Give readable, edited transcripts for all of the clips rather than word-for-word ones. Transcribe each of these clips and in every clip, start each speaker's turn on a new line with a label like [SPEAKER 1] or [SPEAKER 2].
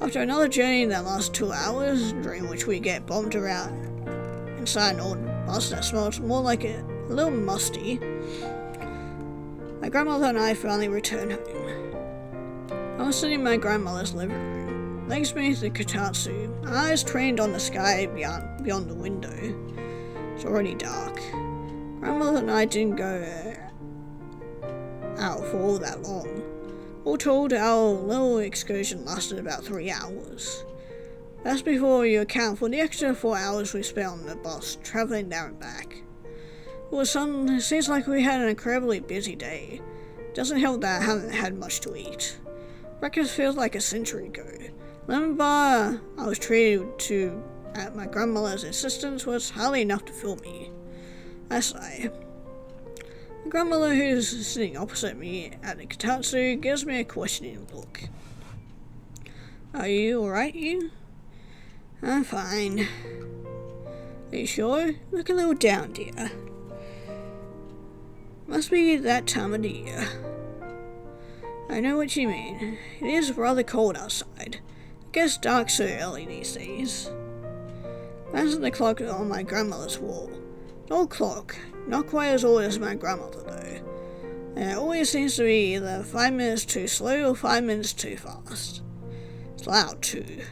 [SPEAKER 1] After another journey that lasts 2 hours, during which we get bombed around inside an old bus that smells more like a little musty, my grandmother and I finally returned home. I was sitting in my grandmother's living room, legs beneath the kotatsu, eyes trained on the sky beyond the window. It's already dark. Grandmother and I didn't go out for all that long. All told, our little excursion lasted about 3 hours. That's before you account for the extra 4 hours we spent on the bus, travelling there and back. All of a sudden, it seems like we had an incredibly busy day. It doesn't help that I haven't had much to eat. Breakfast feels like a century ago. Lemon bar I was treated to at my grandmother's insistence was hardly enough to fill me. I sigh. My grandmother, who's sitting opposite me at the kotatsu, gives me a questioning look. Are you alright, you? I'm fine. Are you sure? You look a little down, dear. Must be that time of the year. I know what you mean. It is rather cold outside. I guess dark so early these days. Glance at the clock on my grandmother's wall. An old clock, not quite as old as my grandmother though. And it always seems to be either 5 minutes too slow or 5 minutes too fast. It's loud too.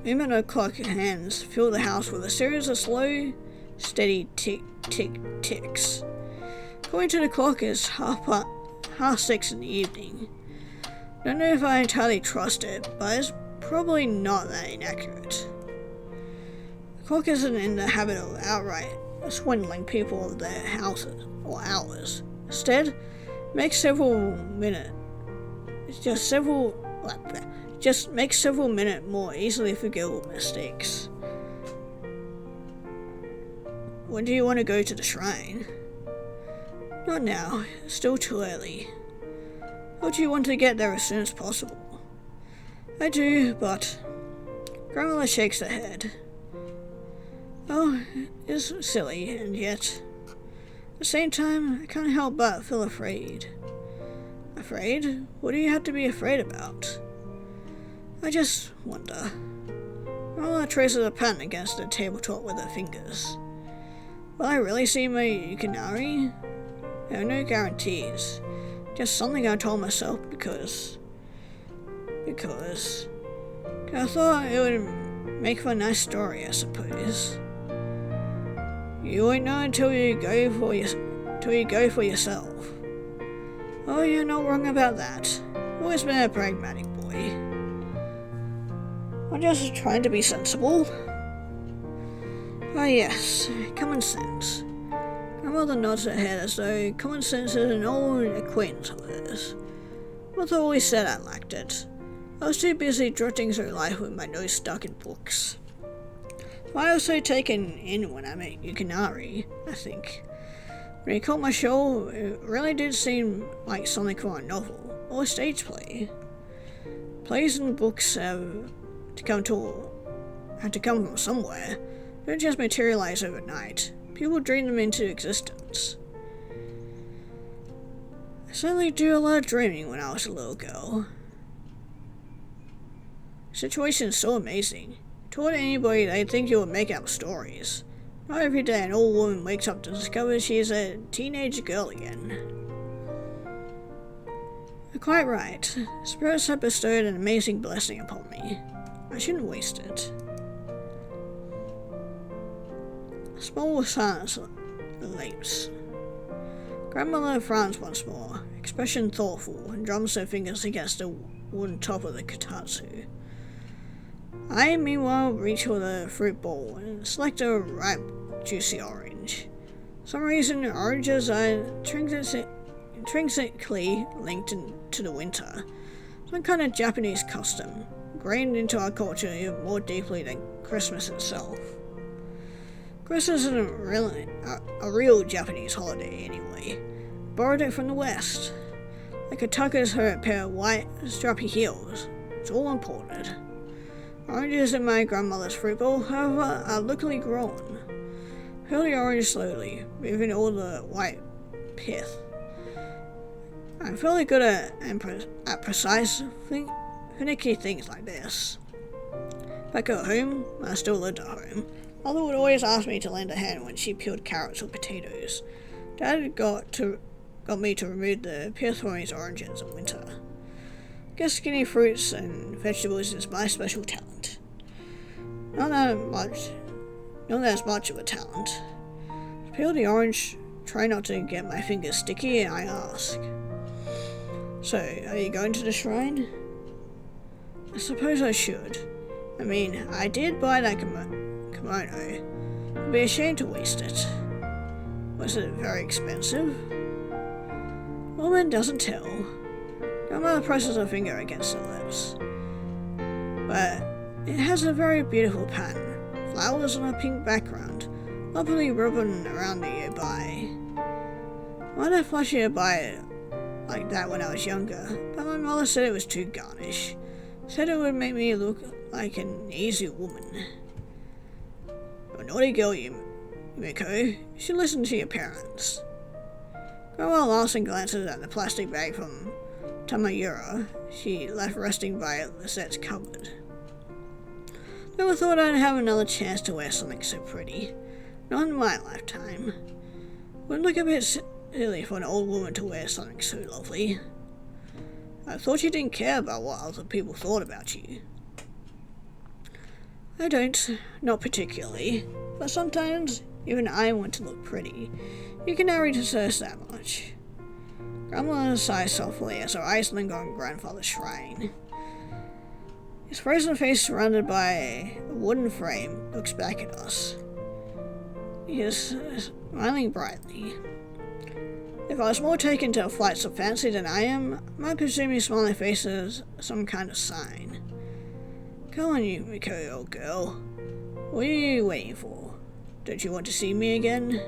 [SPEAKER 1] Movement of clock hands fill the house with a series of slow, steady ticks. According to the clock, it's half 6 in the evening. Don't know if I entirely trust it, but it's probably not that inaccurate. The clock isn't in the habit of outright swindling people of their houses or hours. Instead, it makes several minute more easily forgivable mistakes. When do you want to go to the shrine? Not now, it's still too early. Don't you want to get there as soon as possible? I do, but... Grandmother shakes her head. Oh, it's silly, and yet... At the same time, I can't help but feel afraid. Afraid? What do you have to be afraid about? I just wonder. Grandmother traces a pattern against the tabletop with her fingers. Will I really see my Yukinari? There are no guarantees. Just something I told myself because I thought it would make for a nice story, I suppose. You won't know until you go for yourself. Oh, you're not wrong about that. Always been a pragmatic boy. I'm just trying to be sensible. Ah yes, common sense. Grandmother nods her head as though common sense is an old acquaintance of hers. Mother always said I lacked it. I was too busy drifting through life with my nose stuck in books. I was so taken in when I met Yukinari, I think. When he caught my show, it really did seem like something for a novel or a stage play. Plays and books have to come from somewhere. They don't just materialize overnight. People dream them into existence. I certainly do a lot of dreaming when I was a little girl. The situation is so amazing. Told anybody they'd think you would make up stories. Not every day an old woman wakes up to discover she's a teenage girl again. You're quite right. Spirits have bestowed an amazing blessing upon me. I shouldn't waste it. A small silence elapses. Grandmother frowns once more, expression thoughtful, and drums her fingers against the wooden top of the kotatsu. I, meanwhile, reach for the fruit bowl and select a ripe, juicy orange. For some reason, oranges are intrinsically linked to the winter. Some kind of Japanese custom, ingrained into our culture even more deeply than Christmas itself. Christmas isn't really a real Japanese holiday anyway. Borrowed it from the West. Like a tucker's her pair of white, strappy heels. It's all imported. Oranges in my grandmother's fruit bowl, however, are locally grown. Peel the orange slowly, removing all the white pith. I'm fairly good at finicky things like this. Back at home, I still lived at home, Mother would always ask me to lend a hand when she peeled carrots or potatoes. Dad got me to remove the peel thorny oranges in winter. I guess skinning fruits and vegetables is my special talent. Not as much of a talent. To peel the orange, try not to get my fingers sticky, and I ask, "So, are you going to the shrine?" I suppose I should. I mean, I did buy that kimono. I'd be ashamed to waste it. Was it very expensive? Woman doesn't tell. Grandma presses her finger against her lips. But it has a very beautiful pattern. Flowers on a pink background. Lovely ribbon around the earby. Why'd I flash the earby like that when I was younger? But my mother said it was too garnish. Said it would make me look like an easy woman. You're a naughty girl, Yumiko. You should listen to your parents. Grandma laughs and glances at the plastic bag from Tamayura she left resting by Lisette's cupboard. Never thought I'd have another chance to wear something so pretty. Not in my lifetime. Wouldn't look a bit silly for an old woman to wear something so lovely. I thought you didn't care about what other people thought about you. I don't, not particularly, but sometimes even I want to look pretty. You can never resist that much. Grandma sighs softly as her eyes linger on grandfather's shrine. His frozen face surrounded by a wooden frame looks back at us. He is smiling brightly. If I was more taken to flights of fancy than I am, I might presume his smiling face is some kind of sign. Come on, Yumiko, old girl. What are you waiting for? Don't you want to see me again?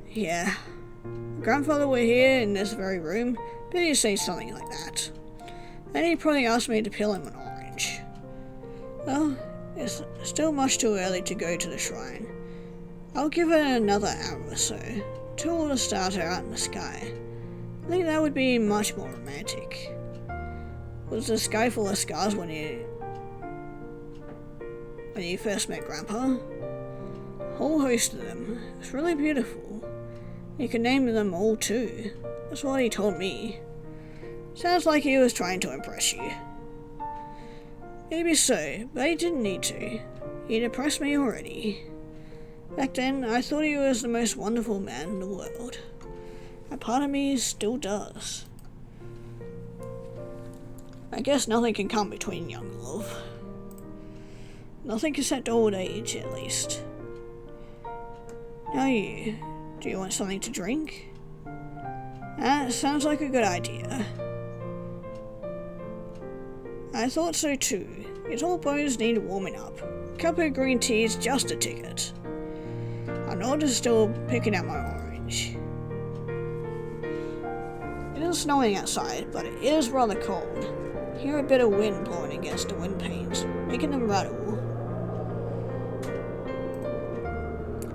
[SPEAKER 1] Yeah. If grandfather were here in this very room, bet he'd say something like that. Then he'd probably ask me to peel him an orange. Well, it's still much too early to go to the shrine. I'll give it another hour or so, till all the stars are out in the sky. I think that would be much more romantic. Was the sky full of stars when you first met Grandpa? A whole host of them. It's really beautiful. You can name them all too. That's what he told me. Sounds like he was trying to impress you. Maybe so, but he didn't need to. He'd impressed me already. Back then, I thought he was the most wonderful man in the world. A part of me still does. I guess nothing can come between young love. Nothing except old age, at least. Now do you want something to drink? That sounds like a good idea. I thought so too. Your old bones need warming up. A cup of green tea is just a ticket. I know I'm still picking out my orange. It is snowing outside, but it is rather cold. Hear a bit of wind blowing against the wind panes, making them rattle.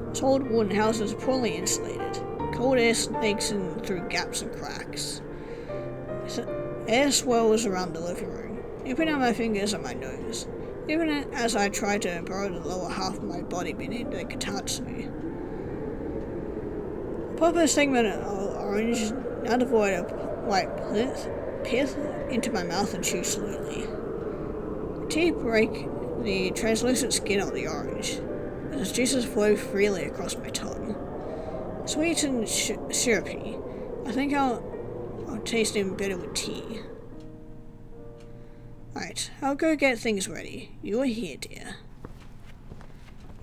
[SPEAKER 1] This old wooden house is poorly insulated. Cold air snakes in through gaps and cracks. Air swirls around the living room, nipping at my fingers and my nose, even as I try to burrow the lower half of my body beneath the katatsu. Pop a segment of orange, now devoid of white pith, into my mouth and chew slowly. The teeth break the translucent skin of the orange, as its juices flow freely across my tongue. Sweet and syrupy, I think I'll taste even better with tea. Right, I'll go get things ready. You are here, dear.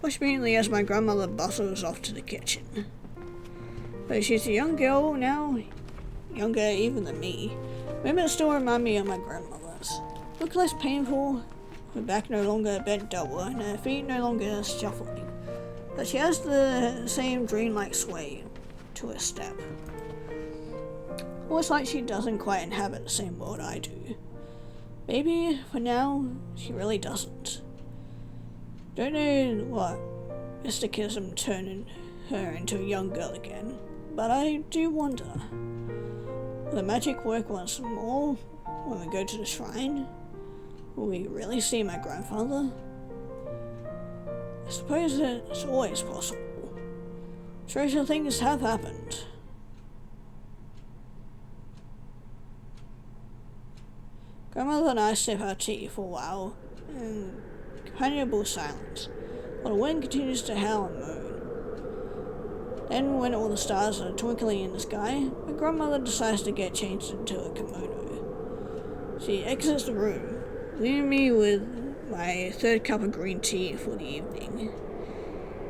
[SPEAKER 1] Watch immediately as my grandmother bustles off to the kitchen. Though she's a young girl now, younger even than me, women still remind me of my grandmothers. Look less painful, her back no longer bent double, and her feet no longer shuffling. But she has the same dreamlike sway to her step. Almost like she doesn't quite inhabit the same world I do. Maybe, for now, she really doesn't. Don't know what mysticism turned her into a young girl again, but I do wonder. Will the magic work once more, when we go to the shrine? Will we really see my grandfather? I suppose it's always possible. Stranger things have happened. Grandmother and I sip our tea for a while in companionable silence, while the wind continues to howl and moan. Then, when all the stars are twinkling in the sky, my grandmother decides to get changed into a kimono. She exits the room, leaving me with my third cup of green tea for the evening.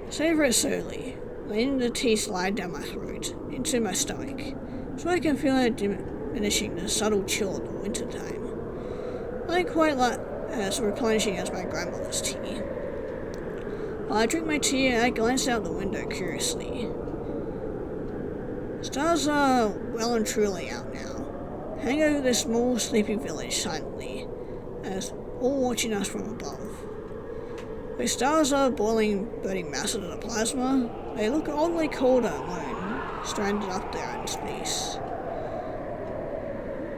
[SPEAKER 1] I savor it slowly, letting the tea slide down my throat, into my stomach, so I can feel it diminishing the subtle chill of the winter time. Not quite as replenishing as my grandmother's tea. While I drink my tea, I glance out the window curiously. Stars are well and truly out now, hanging over this small, sleepy village silently, as all watching us from above. The stars are boiling, burning masses of plasma. They look oddly cold and alone, stranded up there in space.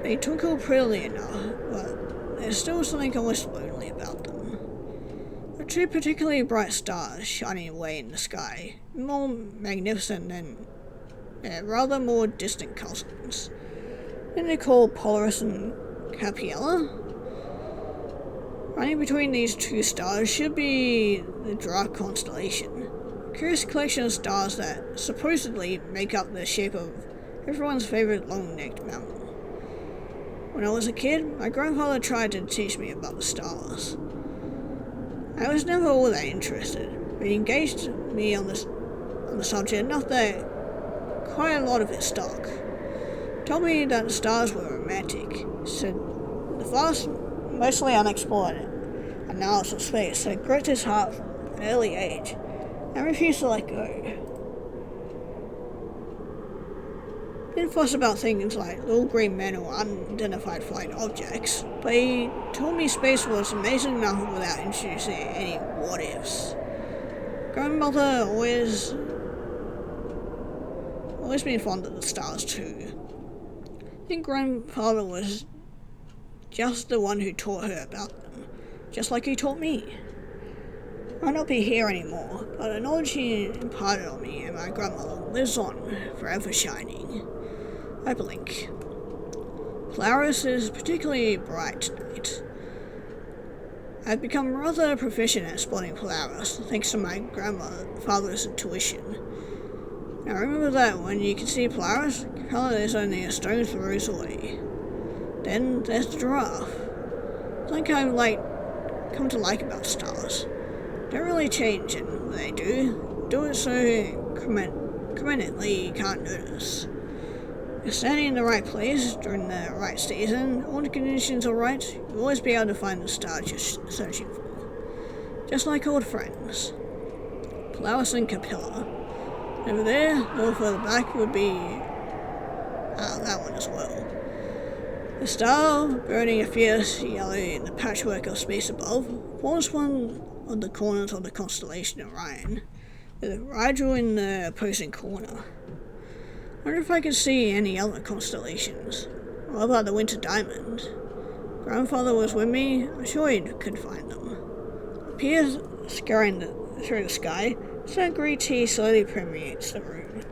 [SPEAKER 1] They twinkle prettily enough, but there's still something almost lonely about them. They're two particularly bright stars shining away in the sky, more magnificent than their rather more distant cousins. Then they call Polaris and Capella. Running between these two stars should be the Dra constellation, a curious collection of stars that supposedly make up the shape of everyone's favorite long-necked mountain. When I was a kid, my grandfather tried to teach me about the stars. I was never all that interested, but he engaged me on the subject enough that quite a lot of it stuck. He told me that the stars were romantic. He said the vast, mostly unexplored analysis of space had gripped his heart from an early age and refused to let go. He didn't fuss about things like little green men or unidentified flying objects, but he told me space was amazing enough without introducing any what-ifs. Grandmother always been fond of the stars too. I think grandfather was just the one who taught her about them, just like he taught me. I might not be here anymore, but the knowledge he imparted on me and my grandmother lives on, forever shining. I blink. Polaris is particularly bright tonight. I've become rather proficient at spotting Polaris, thanks to my grandfather's intuition. Now remember that when you can see Polaris, Capella is only a stone's throw away. Then there's the giraffe. Something I've come to like about stars. They don't really change, and when they do it so incrementally you can't notice. If you're standing in the right place during the right season, all the conditions are right, you'll always be able to find the stars you're searching for. Just like old friends. Polaris and Capella. Over there, a little further back, would be that one as well. The star, burning a fierce yellow in the patchwork of space above, forms one of the corners of the constellation Orion, with Rigel in the opposing corner. I wonder if I could see any other constellations. What about the Winter Diamond? Grandfather was with me, I'm sure he could find them. Appears scurrying through the sky. Some green tea slowly permeates the room.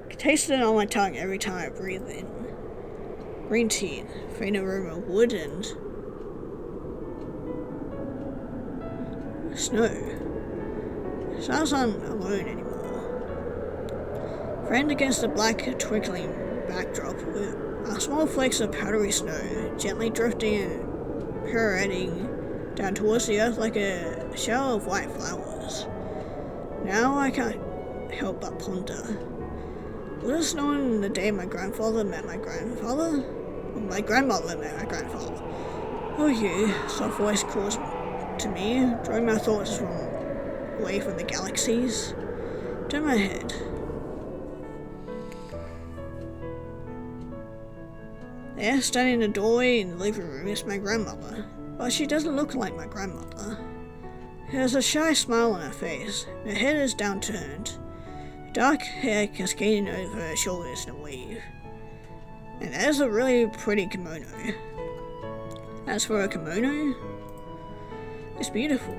[SPEAKER 1] I can taste it on my tongue every time I breathe in. Green tea, faint aroma of wood and snow. Stars aren't alone anymore. Framed against the black, twinkling backdrop are small flakes of powdery snow, gently drifting and pirouetting down towards the earth like a shower of white flowers. Now I can't help but ponder. Was it snowing the day my grandfather met my grandfather? Or my grandmother met my grandfather? Oh, you, soft voice calls to me, drawing my thoughts away from the galaxies. Turn my head. There, standing in the doorway in the living room, is my grandmother, but she doesn't look like my grandmother. There's a shy smile on her face, her head is downturned, dark hair cascading over her shoulders in a wave. And there's a really pretty kimono. As for her kimono, it's beautiful.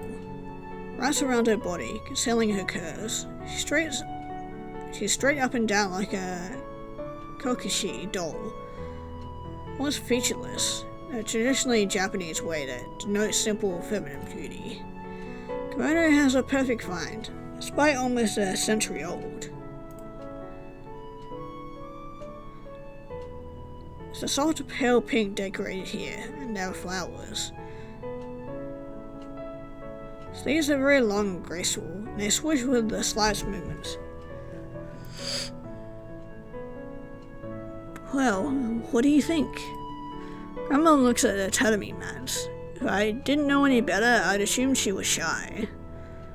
[SPEAKER 1] Wraps around her body, concealing her curves. She's straight up and down like a kokishi doll. Almost featureless, a traditionally Japanese way that denotes simple feminine beauty. Kimono has a perfect find, despite almost a century old. It's a soft pale pink decorated here, and there are flowers. Sleeves are very long and graceful, and they swoosh with the slightest movements. Well, what do you think? Grandma looks at the tatami mats. If I didn't know any better, I'd assume she was shy.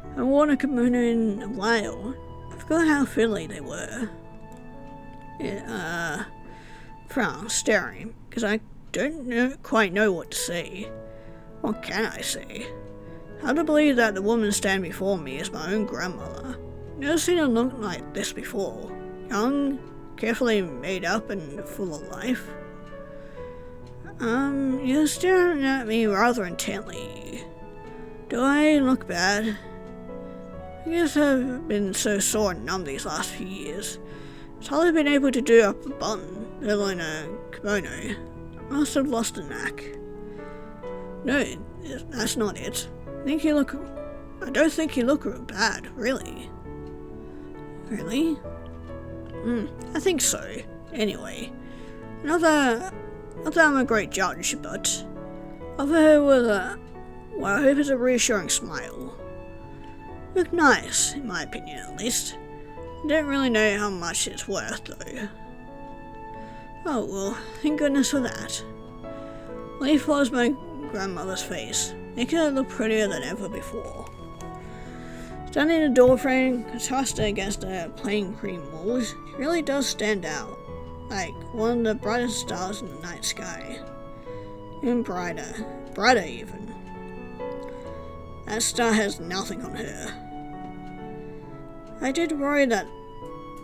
[SPEAKER 1] I haven't worn a kimono in a while. I forgot how fiddly they were. Frown, staring, because I don't quite know what to say. What can I say? How to believe that the woman standing before me is my own grandmother. Never seen her look like this before. Young, carefully made up and full of life. You're staring at me rather intently. Do I look bad? I guess I've been so sore and numb these last few years. I've hardly been able to do up a button, let alone a kimono. I must have lost the knack. No, that's not it. I don't think you look bad, really. Really? I think so. Anyway, not that I'm a great judge, but offer her with what I hope is a reassuring smile. Look nice, in my opinion at least. I don't really know how much it's worth, though. Oh well, thank goodness for that. Leaf follows my grandmother's face, making her look prettier than ever before. Standing in the doorframe, contrasted against the plain cream walls, she really does stand out, like one of the brightest stars in the night sky. Even brighter even. That star has nothing on her. I did worry that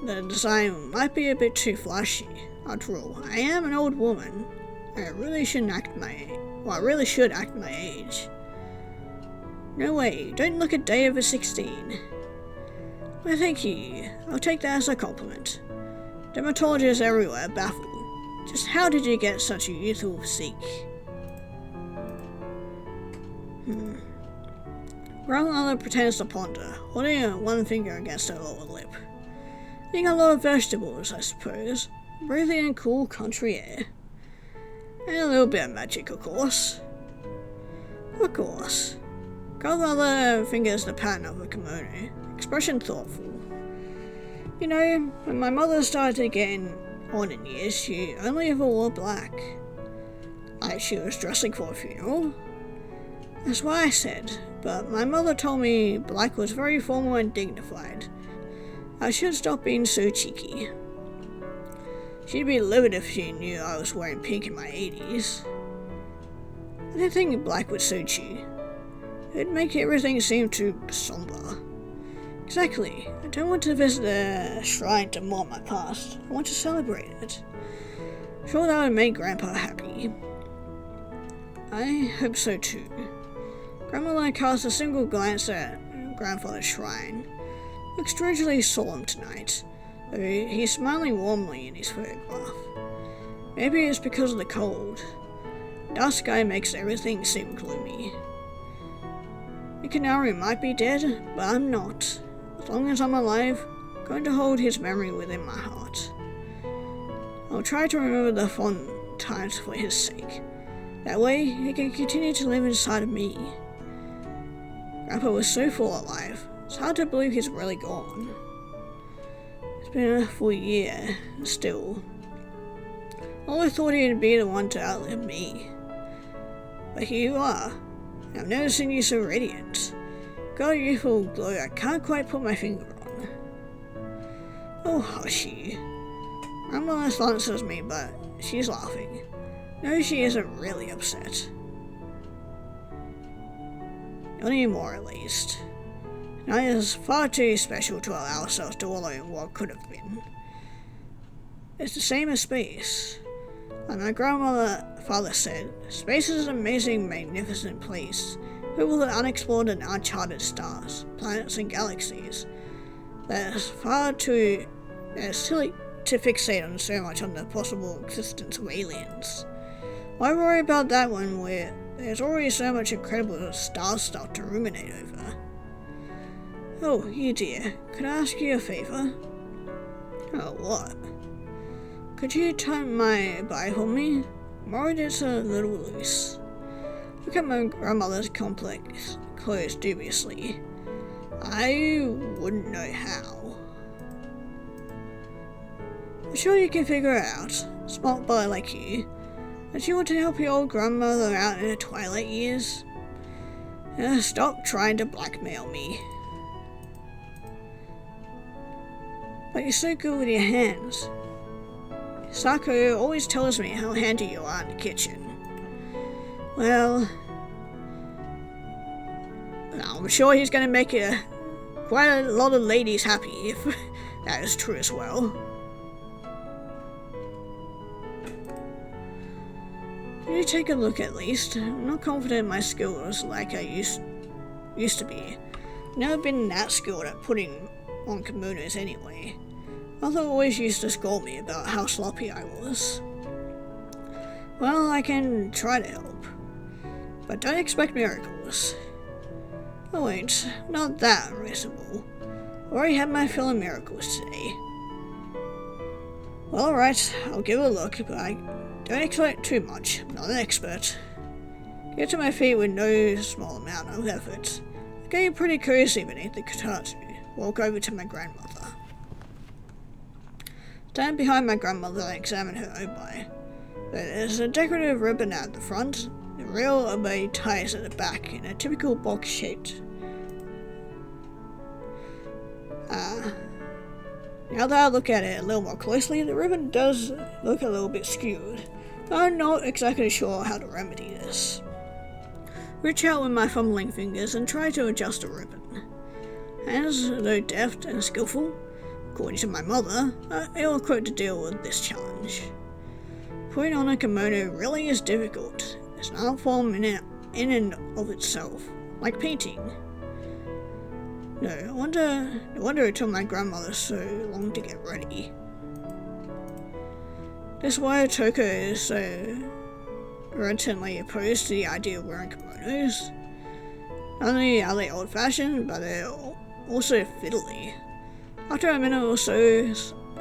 [SPEAKER 1] the design might be a bit too flashy. After all, I am an old woman. I really should act my age. No way, don't look a day over 16. Well, thank you. I'll take that as a compliment. Dermatologists everywhere baffled. Just how did you get such a youthful physique? Grandmother pretends to ponder, holding one finger against her lower lip. Eating a lot of vegetables, I suppose. Breathing in cool country air. And a little bit of magic, of course. Of course. Grandmother fingers the pattern of a kimono, expression thoughtful. You know, when my mother started getting on in years, she only ever wore black. Like she was dressing for a funeral. That's what I said, but my mother told me black was very formal and dignified. I should stop being so cheeky. She'd be livid if she knew I was wearing pink in my 80s. I didn't think black would suit you. It'd make everything seem too somber. Exactly. I don't want to visit a shrine to mourn my past. I want to celebrate it. I'm sure that would make Grandpa happy. I hope so too. Grandmother casts a single glance at Grandfather's shrine. Looks strangely solemn tonight, though he's smiling warmly in his photograph. Maybe it's because of the cold. The dark sky makes everything seem gloomy. Ikanari might be dead, but I'm not. As long as I'm alive, I'm going to hold his memory within my heart. I'll try to remember the fond times for his sake. That way, he can continue to live inside of me. Grandpa was so full of life, it's hard to believe he's really gone. It's been a full year, and still. I always thought he'd be the one to outlive me. But here you are, and I've never seen you so radiant. Got a youthful glow I can't quite put my finger on. Oh, hush you. Grandma silences me, but she's laughing. No, she isn't really upset. Not anymore, at least. Night is far too special to allow ourselves to wallow in what could have been. It's the same as space. Like my grandfather said, space is an amazing, magnificent place, filled with unexplored and uncharted stars, planets and galaxies. There's silly to fixate on so much on the possible existence of aliens. Why worry about that when there's already so much incredible star stuff to ruminate over? Oh, you dear, could I ask you a favor? Oh, what? Could you tighten my bag for me? I'm worried it's a little loose. Look at my grandmother's complex clothes dubiously. I wouldn't know how. I'm sure you can figure it out. Smart boy like you. Don't you want to help your old grandmother out in her twilight years? Stop trying to blackmail me. But you're so good with your hands. Sako always tells me how handy you are in the kitchen. Well, I'm sure he's going to make quite a lot of ladies happy if that is true as well. Can you take a look at least? I'm not confident in my skills like I used to be. Never been that skilled at putting on kimonos anyway. Mother always used to scold me about how sloppy I was. Well, I can try to help, but don't expect miracles. Oh wait, not that unreasonable. Already had my fill of miracles today. Well, alright, I'll give it a look, but I don't expect too much. I'm not an expert. Get to my feet with no small amount of effort. I get pretty cozy beneath the tatsu. Walk over to my grandmother. Stand behind my grandmother and examine her obi. There's a decorative ribbon at the front, the real obi ties at the back in a typical box shaped. Now that I look at it a little more closely, the ribbon does look a little bit skewed, but I'm not exactly sure how to remedy this. Reach out with my fumbling fingers and try to adjust the ribbon. Hands, though deft and skillful, according to my mother, are ill-equipped to deal with this challenge. Putting on a kimono really is difficult. It's an art form in and of itself, like painting. No wonder it took my grandmother so long to get ready. That's why Toko is so reluctantly opposed to the idea of wearing kimonos. Not only are they old-fashioned, but they're also fiddly. After a minute or so,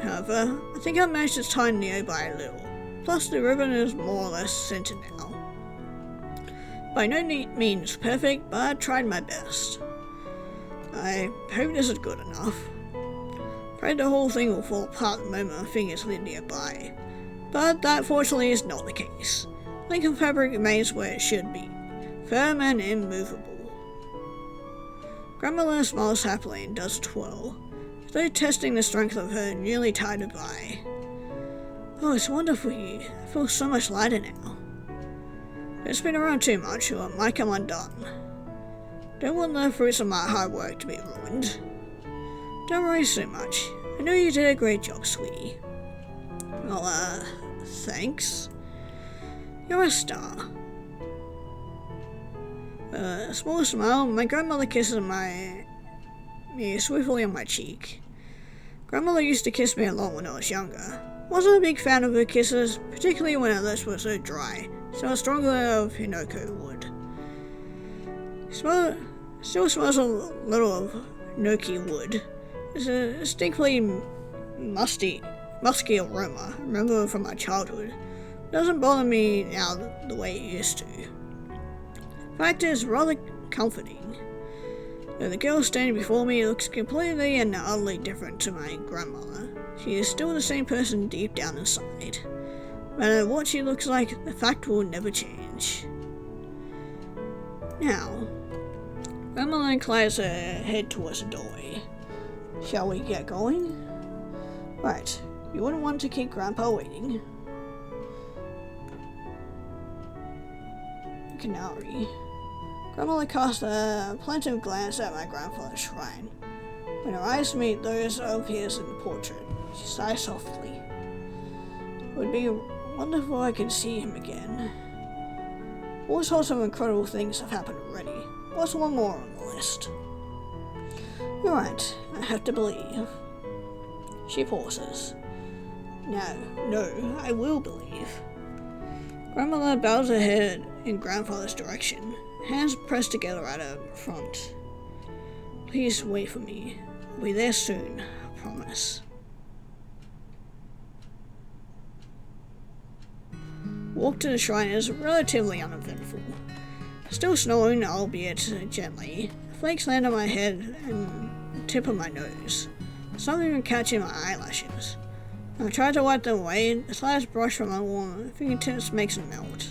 [SPEAKER 1] however, I think I managed to tighten the obi a little. Plus, the ribbon is more or less centered now. By no means perfect, but I tried my best. I hope this is good enough. Afraid the whole thing will fall apart the moment my fingers leave nearby, but that fortunately is not the case. Link of fabric remains where it should be, firm and immovable. Grandmother smiles happily and does a twirl, as though testing the strength of her newly tied obi. Oh, it's wonderful here. I feel so much lighter now. Don't spin around too much or it might come undone. Don't want the fruits of my hard work to be ruined. Don't worry so much. I know you did a great job, sweetie. Well, thanks. You're a star. A small smile, my grandmother kisses me swiftly on my cheek. Grandmother used to kiss me a lot when I was younger. Wasn't a big fan of her kisses, particularly when her lips were so dry, so I was stronger of Hinoko wood. Still smells a little of Noki wood. It's a distinctly musky aroma I remember from my childhood. It doesn't bother me now the way it used to. In fact, it's rather comforting. Though the girl standing before me looks completely and utterly different to my grandmother, she is still the same person deep down inside. No matter what she looks like, the fact will never change. Now, Grandmother inclines her head towards the doorway. Shall we get going? Right, you wouldn't want to keep Grandpa waiting. Canary. Grandmother cast a plaintive glance at my grandfather's shrine. When her eyes meet those of his in the portrait, she sighs softly. It would be Wonder if I can see him again. All sorts of incredible things have happened already. What's one more on the list? You're right, I have to believe. She pauses. No, I will believe. Grandmother bows her head in grandfather's direction, hands pressed together at her front. Please wait for me. I'll be there soon, I promise. Walk to the shrine is relatively uneventful. Still snowing, albeit gently. Flakes land on my head and the tip of my nose. Some even catching my eyelashes. I try to wipe them away, the slightest brush from my warm fingertips makes them melt.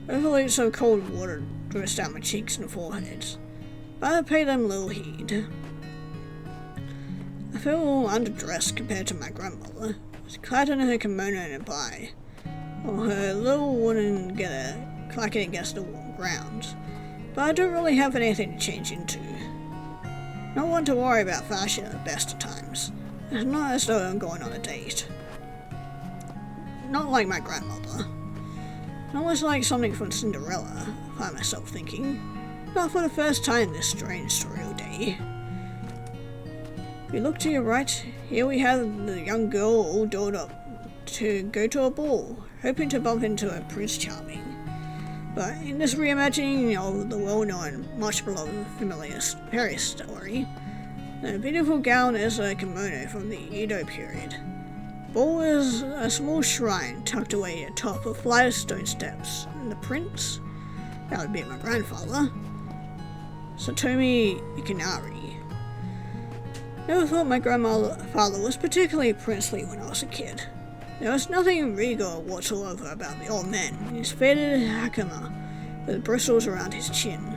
[SPEAKER 1] Overloops of cold water dribble down my cheeks and forehead, but I pay them little heed. I feel a little underdressed compared to my grandmother, clad in her kimono and a bai, or her little wooden getter clacking against the ground, but I don't really have anything to change into. Not one to worry about fashion at the best of times. It's not as though I'm going on a date. Not like my grandmother. Almost like something from Cinderella, I find myself thinking. Not for the first time this strange surreal day. If you look to your right, here we have the young girl all dolled up to go to a ball, hoping to bump into a Prince Charming. But in this reimagining of the well-known, much-beloved, familiar fairy story, the beautiful gown is a kimono from the Edo period. Ball is a small shrine tucked away atop a flight of stone steps, and the prince, that would be my grandfather, Satomi Ikinari. Never thought my grandfather was particularly princely when I was a kid. There was nothing regal whatsoever about the old man in his faded hakama with bristles around his chin.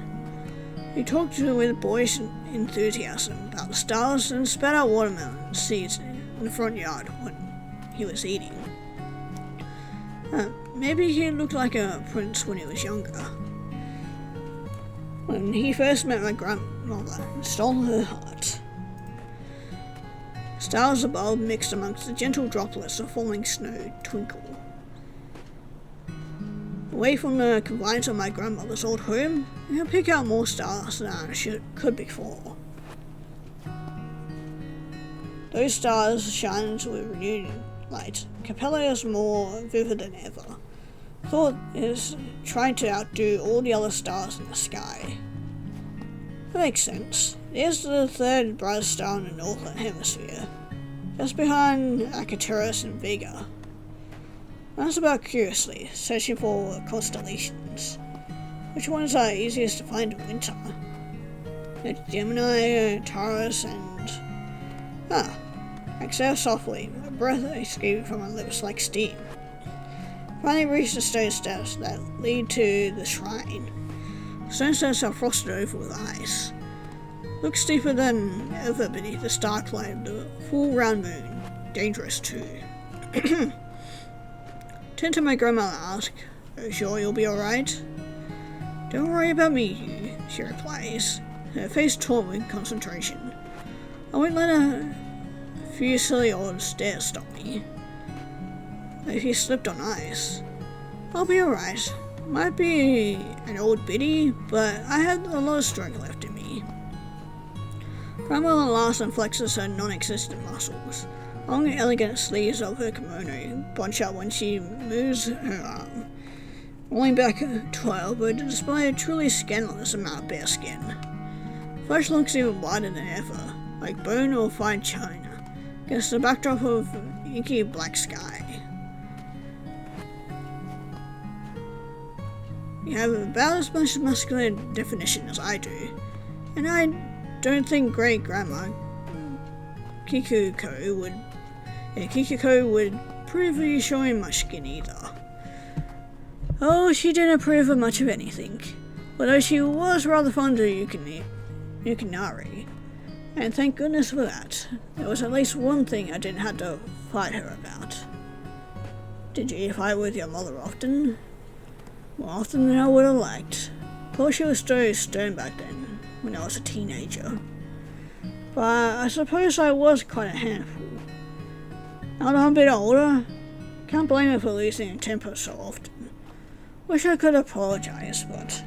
[SPEAKER 1] He talked with boyish enthusiasm about the stars and spat out watermelon seeds in the front yard when he was eating. Maybe he looked like a prince when he was younger. When he first met my grandmother and stole her heart. Stars above mixed amongst the gentle droplets of falling snow twinkle. Away from the confines of my grandmother's old home, I can pick out more stars than I could before. Those stars shine with renewed light. Capella is more vivid than ever. Thought is trying to outdo all the other stars in the sky. That makes sense. It is the third brightest star in the northern hemisphere, just behind Arcturus and Vega. I asked about curiously, searching for constellations. Which ones are easiest to find in winter? It's Gemini, Taurus, and... I exhaled softly, a breath escaped from my lips like steam. Finally reached the stone steps that lead to the shrine. Stone steps are frosted over with ice. Look steeper than ever beneath the stark light of the full round moon. Dangerous too. Turn to my grandmother and ask, "Are you sure you'll be alright?" "Don't worry about me, Hugh," she replies, her face taut with concentration. I won't let a few silly old stairs stop me. If you slipped on ice, I'll be alright. Might be an old biddy, but I have a lot of strength left in me. Grandmother laughs and flexes her non-existent muscles. Long, elegant sleeves of her kimono bunch up when she moves her arm, rolling back to her elbow to display a truly scandalous amount of bare skin. Flesh looks even wider than ever, like bone or fine china, against the backdrop of inky black sky. You have about as much muscular definition as I do, and I don't think great-grandma Kikuko would approve of you showing much skin either. Oh, she didn't approve of much of anything, although she was rather fond of Yukinari, and thank goodness for that. There was at least one thing I didn't have to fight her about. Did you fight with your mother often? More often than I would have liked. Thought she was so stern back then, when I was a teenager. But I suppose I was quite a handful. Now that I'm a bit older, Can't blame her for losing her temper so often. Wish I could apologize, but...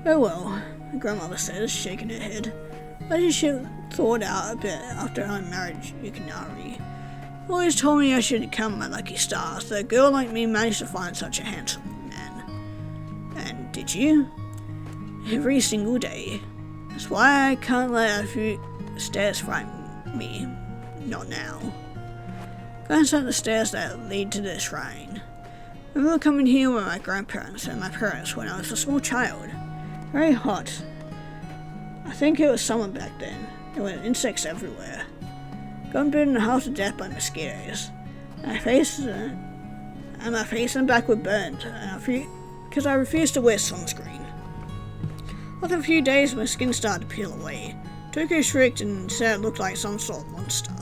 [SPEAKER 1] Oh well, my grandmother says, shaking her head. I just should thawed out a bit after I married Yukinari. Always told me I should count my lucky stars that a girl like me managed to find such a handsome man. And did you? Every single day. That's why I can't let a few stairs frighten me. Not now. Glance at the stairs that lead to the shrine. I remember coming here with my grandparents and my parents when I was a small child. Very hot. I think it was summer back then. There were insects everywhere. Got bitten half to death by mosquitoes. My face and back were burned because I refused to wear sunscreen. After a few days, my skin started to peel away. Tuko shrieked and said it looked like some sort of monster.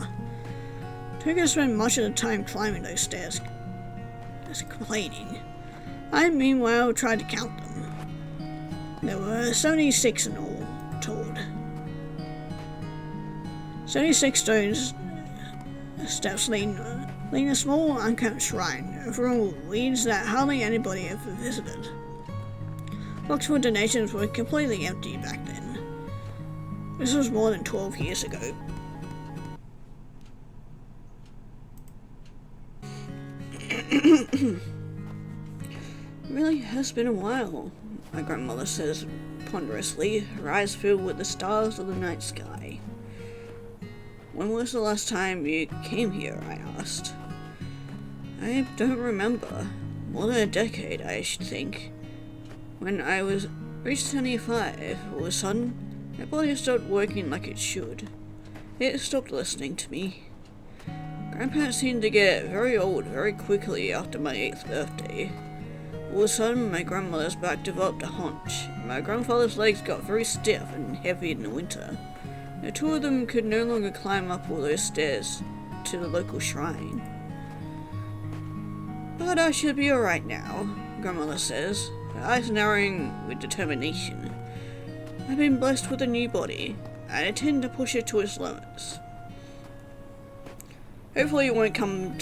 [SPEAKER 1] Tuko spent much of the time climbing those stairs, complaining. I, meanwhile, tried to count them. There were 76 in all told. 76 stones steps leading a small unkept shrine overall weeds that hardly anybody ever visited. Boxes for donations were completely empty back then. This was more than 12 years ago. It really has been a while, my grandmother says ponderously, her eyes filled with the stars of the night sky. When was the last time you came here? I asked. I don't remember. More than a decade, I should think. When I reached 25, all of a sudden, my body stopped working like it should. It stopped listening to me. Grandparents seemed to get very old very quickly after my 8th birthday. All of a sudden, my grandmother's back developed a hunch, and my grandfather's legs got very stiff and heavy in the winter. The two of them could no longer climb up all those stairs to the local shrine. But I should be alright now, grandmother says, her eyes narrowing with determination. I've been blessed with a new body, and I tend to push it to its limits. Hopefully it won't come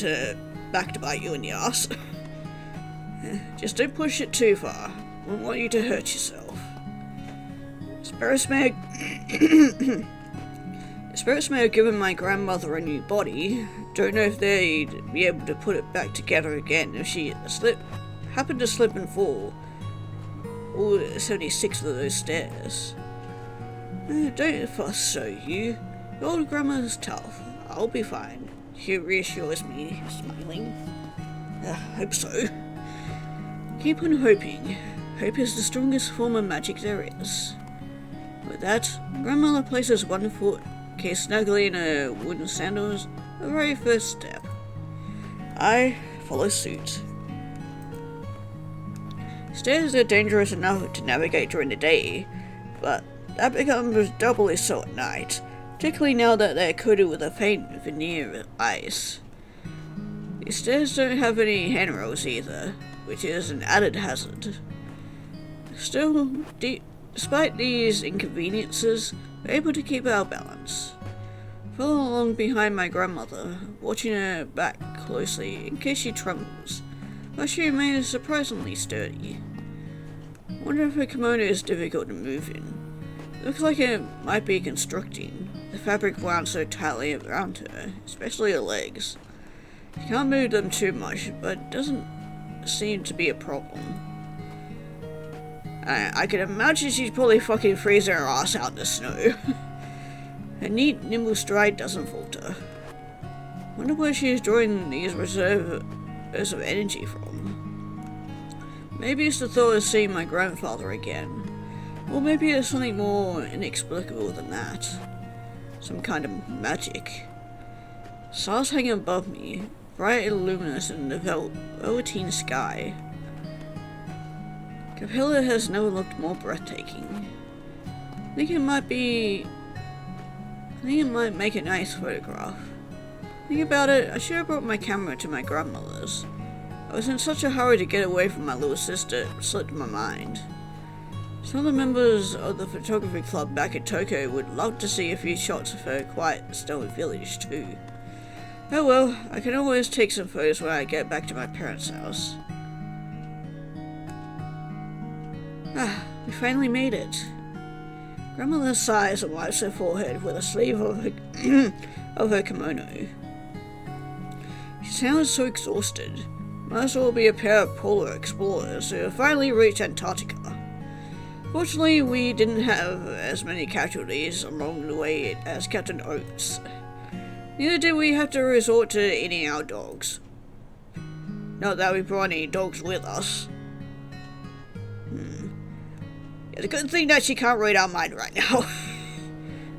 [SPEAKER 1] back to bite you in the ass. Just don't push it too far. I won't want you to hurt yourself. Spirits may have given my grandmother a new body. Don't know if they'd be able to put it back together again if she happened to slip and fall all 76 of those stairs. Don't fuss so, you. Your old grandma's tough. I'll be fine. She reassures me, smiling. Hope so. Keep on hoping. Hope is the strongest form of magic there is. With that, grandmother places one foot cased snugly in her wooden sandals, the very first step. I follow suit. Stairs are dangerous enough to navigate during the day, but that becomes doubly so at night, particularly now that they're coated with a faint veneer of ice. These stairs don't have any handrails either, which is an added hazard. Still, despite these inconveniences, we're able to keep our balance. Follow along behind my grandmother, watching her back closely in case she trembles, but she remains surprisingly sturdy. Wonder if her kimono is difficult to move in. Looks like it might be constricting, the fabric wound so tightly around her, especially her legs. She can't move them too much, but it doesn't seem to be a problem. I can imagine she's probably fucking freezing her ass out in the snow. Her neat, nimble stride doesn't falter. Wonder where she's drawing these reserves of energy from. Maybe it's the thought of seeing my grandfather again. Or maybe there's something more inexplicable than that. Some kind of magic. Stars hanging above me, bright and luminous in the velveteen sky. Capella has never looked more breathtaking. I think it might make a nice photograph. Think about it, I should have brought my camera to my grandmother's. I was in such a hurry to get away from my little sister, it slipped my mind. Some of the members of the photography club back in Tokyo would love to see a few shots of her quiet, stone village too. Oh well, I can always take some photos when I get back to my parents' house. Ah, we finally made it. Grandmother sighs and wipes her forehead with a sleeve of her, of her kimono. She sounds so exhausted. Might as well be a pair of polar explorers who finally reached Antarctica. Fortunately, we didn't have as many casualties along the way as Captain Oates. Neither did we have to resort to eating our dogs. Not that we brought any dogs with us. It's a good thing that she can't read our mind right now.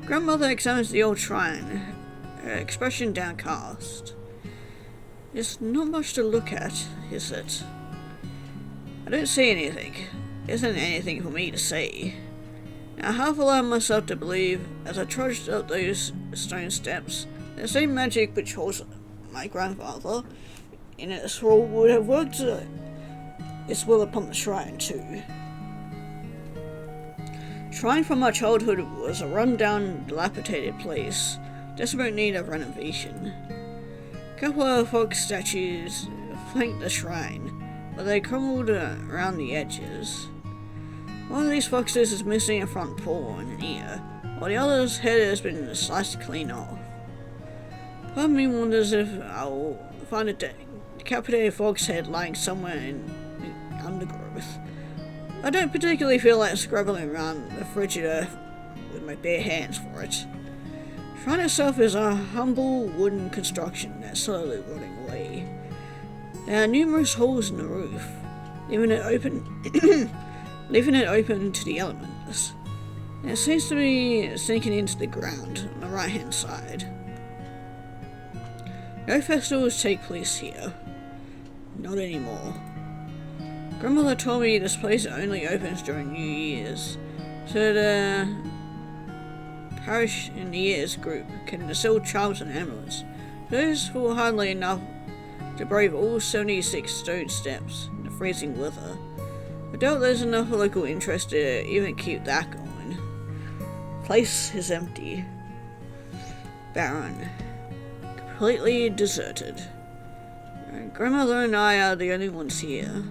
[SPEAKER 1] Grandmother examines the old shrine, her expression downcast. There's not much to look at, is it? I don't see anything. Isn't anything for me to see. I half allowed myself to believe, as I trudged up those stone steps, the same magic which holds my grandfather in its thrall would have worked its will upon the shrine too. Shrine from my childhood was a run-down, dilapidated place, desperate need of renovation. A couple of folk statues flanked the shrine, but they crumbled around the edges. One of these foxes is missing a front paw and an ear, while the other's head has been sliced clean off. Part of me wonders if I'll find a decapitated fox head lying somewhere in the undergrowth. I don't particularly feel like scrabbling around the frigid earth with my bare hands for it. The shrine itself is a humble wooden construction that's slowly rotting away. There are numerous holes in the roof, leaving it open to the elements. And it seems to be sinking into the ground on the right hand side. No festivals take place here. Not anymore. Grandmother told me this place only opens during New Year's, so the parish in the year's group can distill charms and amulets. Those who are hardly enough to brave all 76 stone steps in the freezing weather. I doubt there's enough local interest to even keep that going. The place is empty. Barren. Completely deserted. Grandmother and I are the only ones here.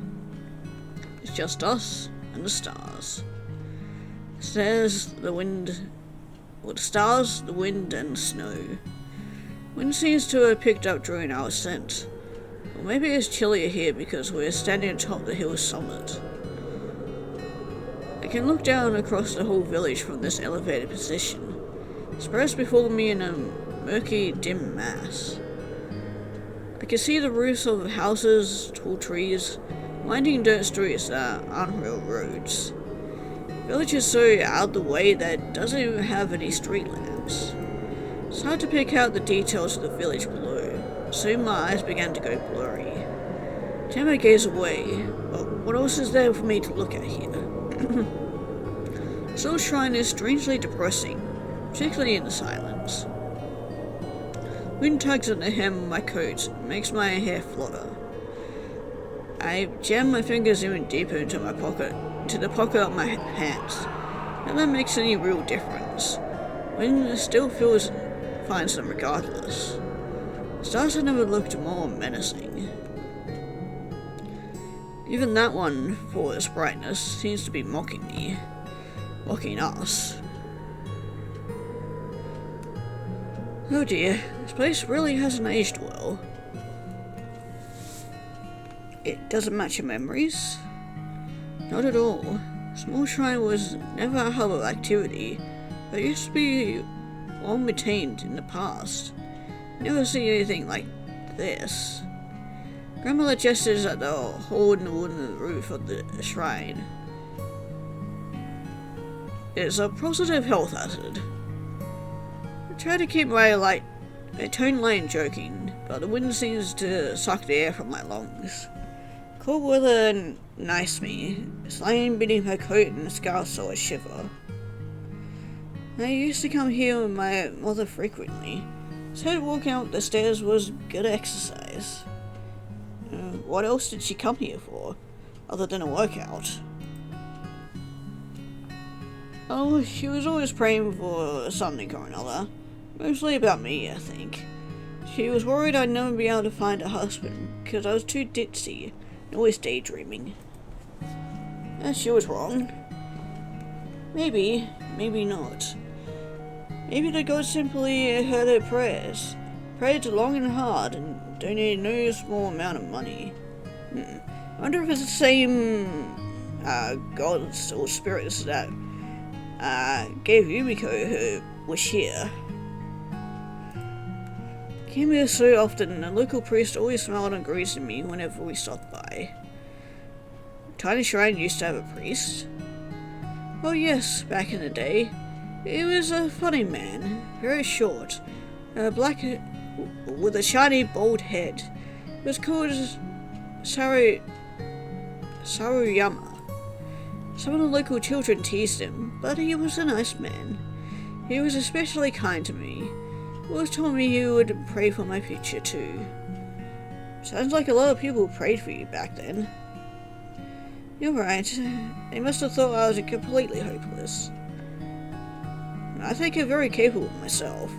[SPEAKER 1] It's just us and the stars. The stars, the wind, and the snow. Wind seems to have picked up during our ascent. Or maybe it's chillier here because we're standing atop the hill's summit. I can look down across the whole village from this elevated position, spread before me in a murky, dim mass. I can see the roofs of houses, tall trees, winding dirt streets that aren't real roads. The village is so out of the way that it doesn't even have any street lamps. It's hard to pick out the details of the village below. Soon my eyes began to go blurry. Turn my gaze away, but what else is there for me to look at here? This little shrine is strangely depressing, particularly in the silence. Wind tugs at the hem of my coat and makes my hair flutter. I jam my fingers even deeper into the pocket of my pants. None of that makes any real difference. Wind still finds them regardless. Stars have never looked more menacing. Even that one, for its brightness, seems to be mocking me. Mocking us. Oh dear, this place really hasn't aged well. It doesn't match your memories? Not at all. Small Shrine was never a hub of activity, but it used to be well maintained in the past. Never see anything like this. Grandmother gestures at the hole in the wooden roof of the shrine. It's a positive health hazard. I try to keep my tone light and joking, but the wind seems to suck the air from my lungs. Cold weather nice me, sliding beneath my coat and scarf so I shiver. I used to come here with my mother frequently, so walking up the stairs was good exercise. What else did she come here for, other than a workout? Oh, she was always praying for something or another. Mostly about me, I think. She was worried I'd never be able to find a husband because I was too ditzy and always daydreaming. And she was wrong. Maybe, maybe not. Maybe the gods simply heard her prayers, prayed long and hard, and donated no small amount of money. I wonder if it's the same gods or spirits that gave Yumiko her wish here. Came here so often, the local priest always smiled and greeted me whenever we stopped by. Tiny Shrine used to have a priest. Oh yes, back in the day. He was a funny man, very short, black with a shiny bald head. He was called Saruyama. Some of the local children teased him, but he was a nice man. He was especially kind to me. He always told me he would pray for my future too. Sounds like a lot of people prayed for you back then. You're right. They must have thought I was completely hopeless. I think you're very capable myself.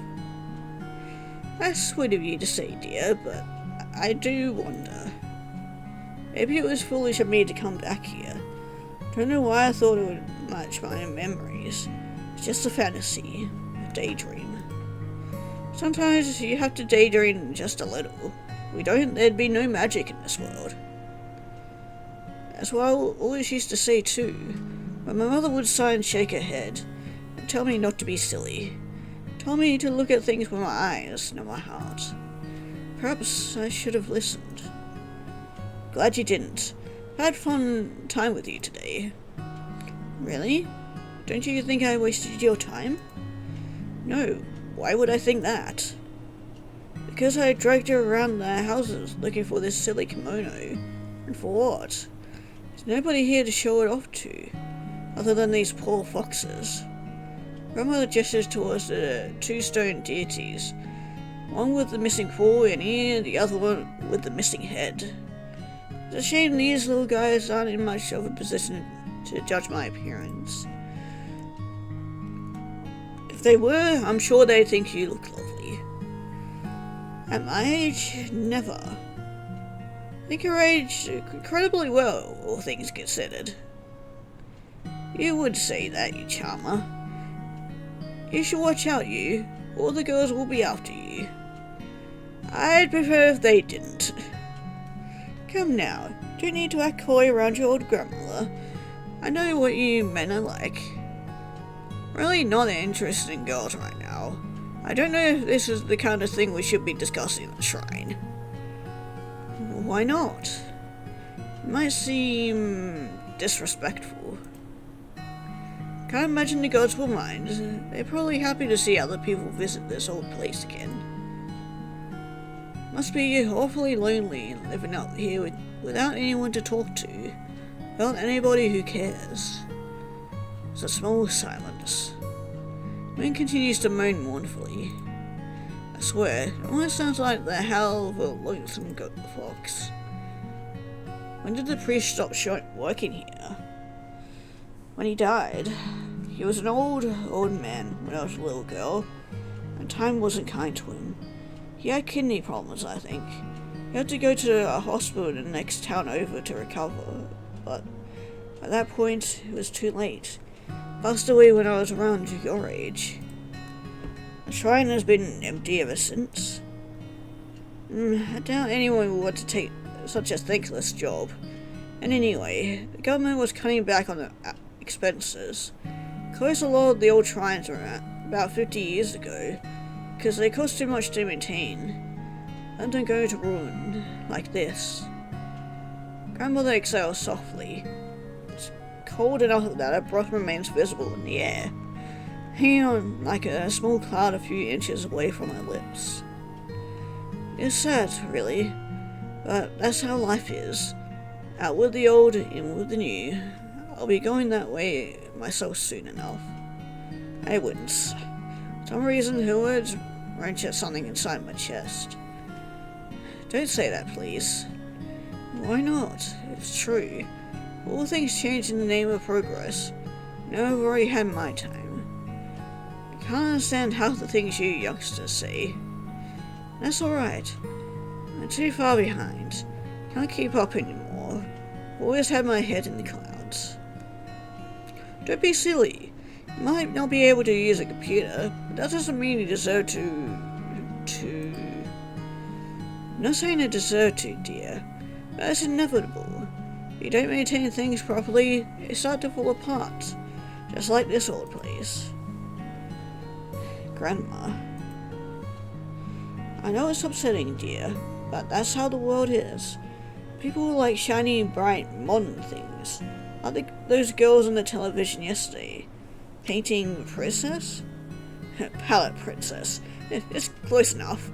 [SPEAKER 1] That's sweet of you to say, dear, but I do wonder. Maybe it was foolish of me to come back here. Don't know why I thought it would match my memories. It's just a fantasy, a daydream. Sometimes you have to daydream just a little. There'd be no magic in this world. That's what I always used to say too, but my mother would sigh and shake her head, and tell me not to be silly. Tell me to look at things with my eyes, not my heart. Perhaps I should have listened. Glad you didn't. I had fun time with you today. Really? Don't you think I wasted your time? No, why would I think that? Because I dragged you around the houses looking for this silly kimono. And for what? There's nobody here to show it off to, other than these poor foxes. Grandmother gestures towards the two stone deities, one with the missing paw and ear, the other one with the missing head. It's a shame these little guys aren't in much of a position to judge my appearance. If they were, I'm sure they'd think you look lovely. At my age, never. I think you're aged incredibly well, all things considered. You would say that, you charmer. You should watch out, you. All the girls will be after you. I'd prefer if they didn't. Come now, don't need to act coy around your old grandmother. I know what you men are like. Really not interested in girls right now. I don't know if this is the kind of thing we should be discussing at the shrine. Why not? It might seem disrespectful. Can't imagine the gods will mind. They're probably happy to see other people visit this old place again. Must be awfully lonely living out here without anyone to talk to, without anybody who cares. There's a small silence. Moon continues to moan mournfully. I swear, it almost sounds like the howl of a lonesome fox. When did the priest stop working here? When he died. He was an old man when I was a little girl, and time wasn't kind to him. He had kidney problems, I think. He had to go to a hospital in the next town over to recover, but at that point, it was too late. Passed away when I was around your age. The shrine has been empty ever since. I doubt anyone would want to take such a thankless job. And anyway, the government was cutting back on the expenses. Closed a lot of the old shrines about 50 years ago, because they cost too much to maintain. And don't go to ruin like this. Grandmother exhales softly. It's cold enough that her breath remains visible in the air, hanging on like a small cloud a few inches away from her lips. It's sad, really, but that's how life is. Out with the old, in with the new. I'll be going that way myself soon enough. I wince. For some reason, her words wrench at something inside my chest. Don't say that, please. Why not? It's true. All things change in the name of progress. Now I've already had my time. I can't understand half the things you youngsters say. That's alright. I'm too far behind. Can't keep up anymore. Always had my head in the clouds. Don't be silly. You might not be able to use a computer, but that doesn't mean you deserve to... I'm not saying I deserve to, dear, but it's inevitable. If you don't maintain things properly, they start to fall apart. Just like this old place. Grandma. I know it's upsetting, dear, but that's how the world is. People like shiny, bright, modern things. Like those girls on the television yesterday. Painting princess? Palette princess. It's close enough.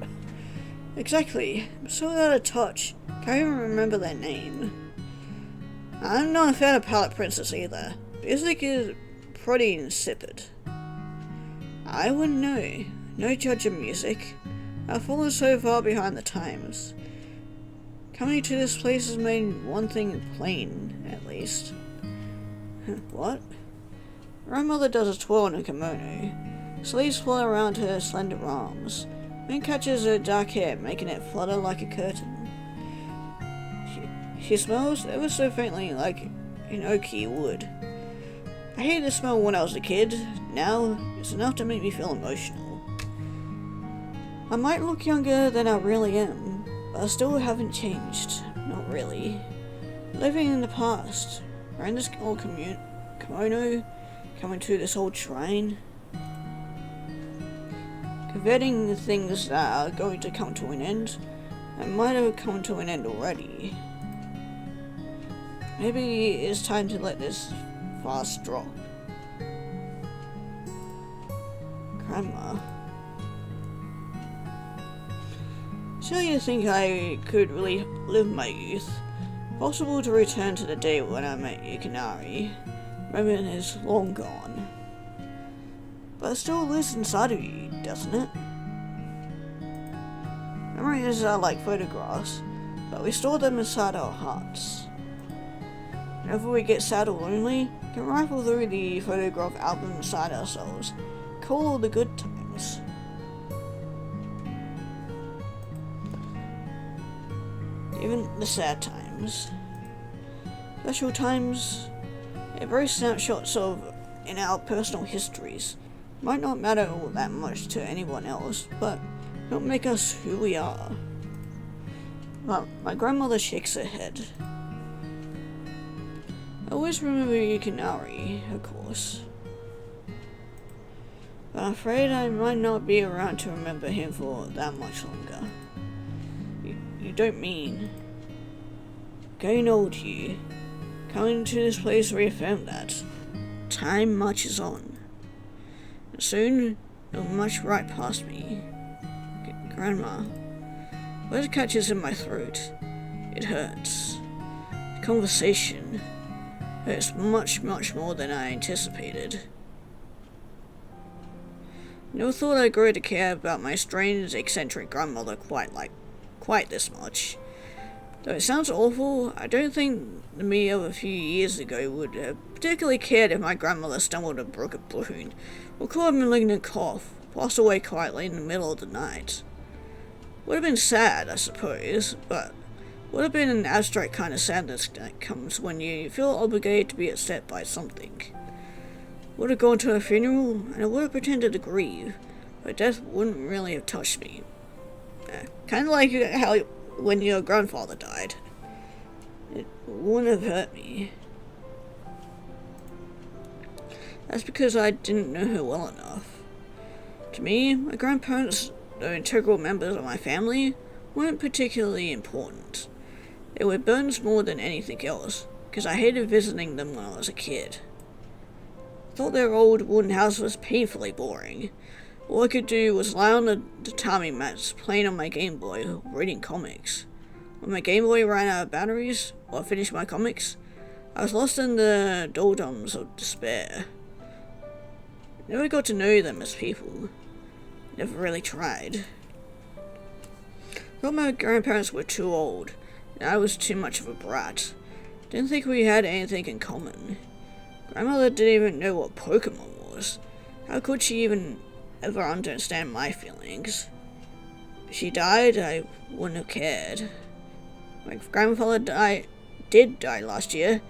[SPEAKER 1] Exactly. I'm so out of touch. Can't even remember their name. I'm not a fan of palette princess either. Music is pretty insipid. I wouldn't know. No judge of music. I've fallen so far behind the times. Coming to this place has made one thing plain, at least. What? Grandmother does a twirl in a kimono. Sleeves flutter around her slender arms. Wind catches her dark hair, making it flutter like a curtain. She smells ever so faintly like an oaky wood. I hated the smell when I was a kid. Now, it's enough to make me feel emotional. I might look younger than I really am, but I still haven't changed. Not really. Living in the past, wearing this old kimono, coming to this old shrine. Converting the things that are going to come to an end, and might have come to an end already. Maybe it's time to let this fast drop. Grandma. So you think I could really live my youth? Possible to return to the day when I met Yukinari. Moment is long gone. But it still lives inside of you, doesn't it? Memories are like photographs, but we store them inside our hearts. Whenever we get sad or lonely, we can rifle through the photograph album inside ourselves, call all the good times. Even the sad times. Special times, they're very snapshots of in our personal histories. Might not matter all that much to anyone else, but don't make us who we are. Well, my grandmother shakes her head. I always remember Yukinari, of course. But I'm afraid I might not be around to remember him for that much longer. You don't mean... Getting old here. Coming to this place reaffirmed that. Time marches on. And soon, it'll march right past me. Grandma. Blood catches in my throat. It hurts. The conversation hurts much, much more than I anticipated. Never thought I'd grow to care about my strange, eccentric grandmother quite this much. Though it sounds awful, I don't think the me of a few years ago would have particularly cared if my grandmother stumbled and broke a balloon, or caught a malignant cough, passed away quietly in the middle of the night. Would have been sad, I suppose, but would have been an abstract kind of sadness that comes when you feel obligated to be upset by something. Would have gone to a funeral, and I would have pretended to grieve, but death wouldn't really have touched me. Kind of like how when your grandfather died. It wouldn't have hurt me. That's because I didn't know her well enough. To me, my grandparents, though integral members of my family, weren't particularly important. They were burdens more than anything else, because I hated visiting them when I was a kid. I thought their old wooden house was painfully boring. All I could do was lie on the tatami mats, playing on my Game Boy, reading comics. When my Game Boy ran out of batteries, or I finished my comics, I was lost in the doldrums of despair. Never got to know them as people. Never really tried. Thought my grandparents were too old, and I was too much of a brat. Didn't think we had anything in common. Grandmother didn't even know what Pokemon was. How could she even ever understand my feelings? she died, I wouldn't have cared. My grandfather did die last year.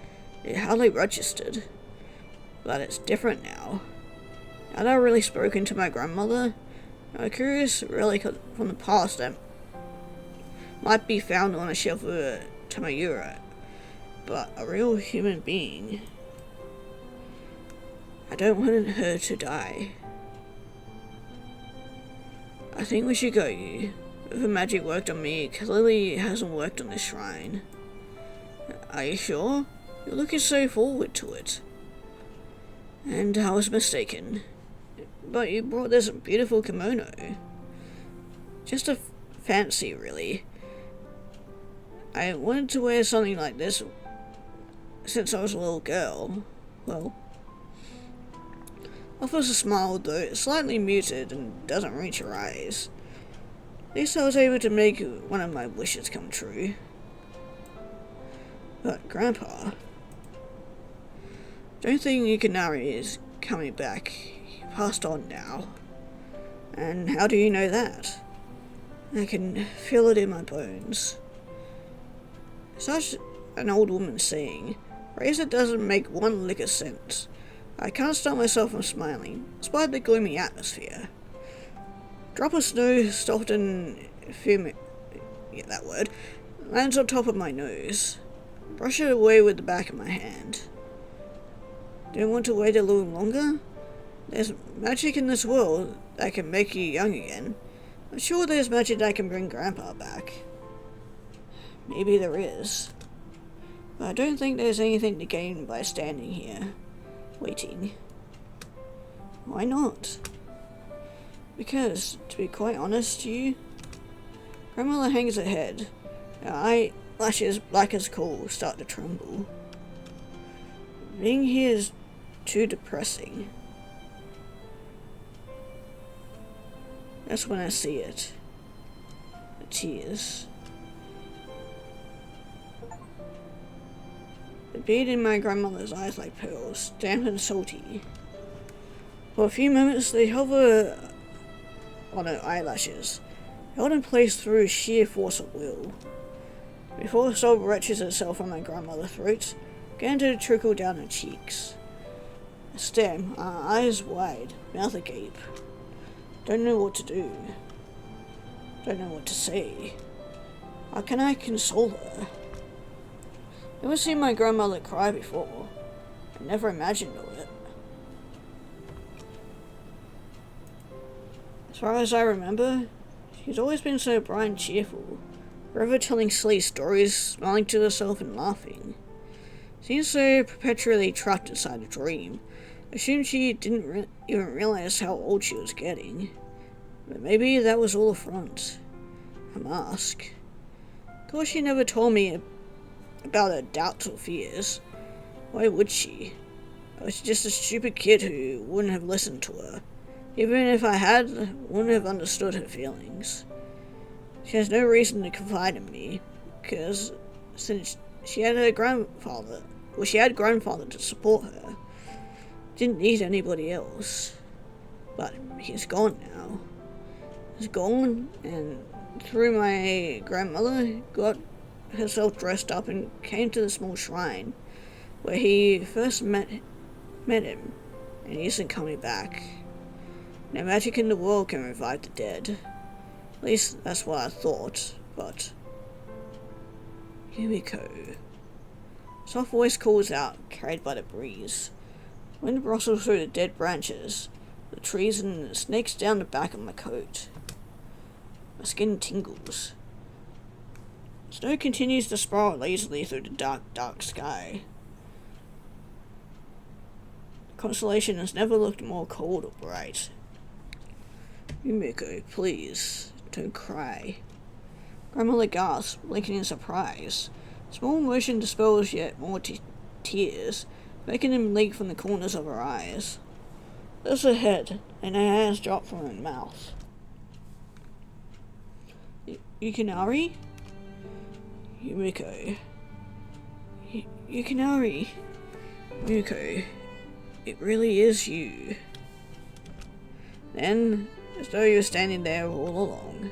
[SPEAKER 1] It hardly registered. But it's different now. Had I really spoken to my grandmother? I'm curious, really, from the past that might be found on a shelf of a Tamayura. But a real human being. I don't want her to die. I think we should go, you. If the magic worked on me, clearly it hasn't worked on this shrine. Are you sure? You're looking so forward to it. And I was mistaken. But you brought this beautiful kimono. Just a fancy, really. I wanted to wear something like this since I was a little girl. Well, offers a smile, though it's slightly muted and doesn't reach your eyes. At least I was able to make one of my wishes come true. But, Grandpa, don't think Yukinari is coming back. He passed on now. And how do you know that? I can feel it in my bones. Such an old woman saying, razor doesn't make one lick of sense. I can't stop myself from smiling, despite the gloomy atmosphere. Drop of snow, soft and that word, lands on top of my nose. Brush it away with the back of my hand. Don't want to wait a little longer? There's magic in this world that can make you young again. I'm sure there's magic that can bring Grandpa back. Maybe there is. But I don't think there's anything to gain by standing here, waiting. Why not? Because, to be quite honest to you, Grandmother hangs her head. Her eyelashes, black as coal, start to tremble. Being here is too depressing. That's when I see it. The tears. The bead in my grandmother's eyes like pearls, damp and salty. For a few moments they hover on her eyelashes, held in place through sheer force of will. Before the sob wrenches itself from my grandmother's throat, began to trickle down her cheeks. I stare, eyes wide, mouth agape. Don't know what to do. Don't know what to say. How can I console her? Never seen my grandmother cry before. I never imagined it. As far as I remember, she's always been so bright and cheerful, forever telling silly stories, smiling to herself and laughing. Seems so perpetually trapped inside a dream. Assumed she didn't even realize how old she was getting. But maybe that was all a front. A mask. Of course she never told me about her doubts or fears. Why would she? I was just a stupid kid who wouldn't have listened to her. Even if I had, wouldn't have understood her feelings. She has no reason to confide in me, because since she had her grandfather, she had grandfather to support her. Didn't need anybody else. But he's gone now. He's gone, and through my grandmother, got herself dressed up and came to the small shrine where he first met him, and he isn't coming back. No magic in the world can revive the dead. At least that's what I thought, but... Yumiko. Soft voice calls out, carried by the breeze. Wind rustles through the dead branches, the trees, and snakes down the back of my coat. My skin tingles. Snow continues to spiral lazily through the dark, dark sky. The constellation has never looked more cold or bright. Yumiko, please, don't cry. Grandmother gasps, blinking in surprise. Small motion dispels yet more tears, making them leak from the corners of her eyes. There's her head, and her hands drop from her mouth. Yukinari? Yumiko. Yukinari. Yumiko. It really is you. Then, as though you were standing there all along,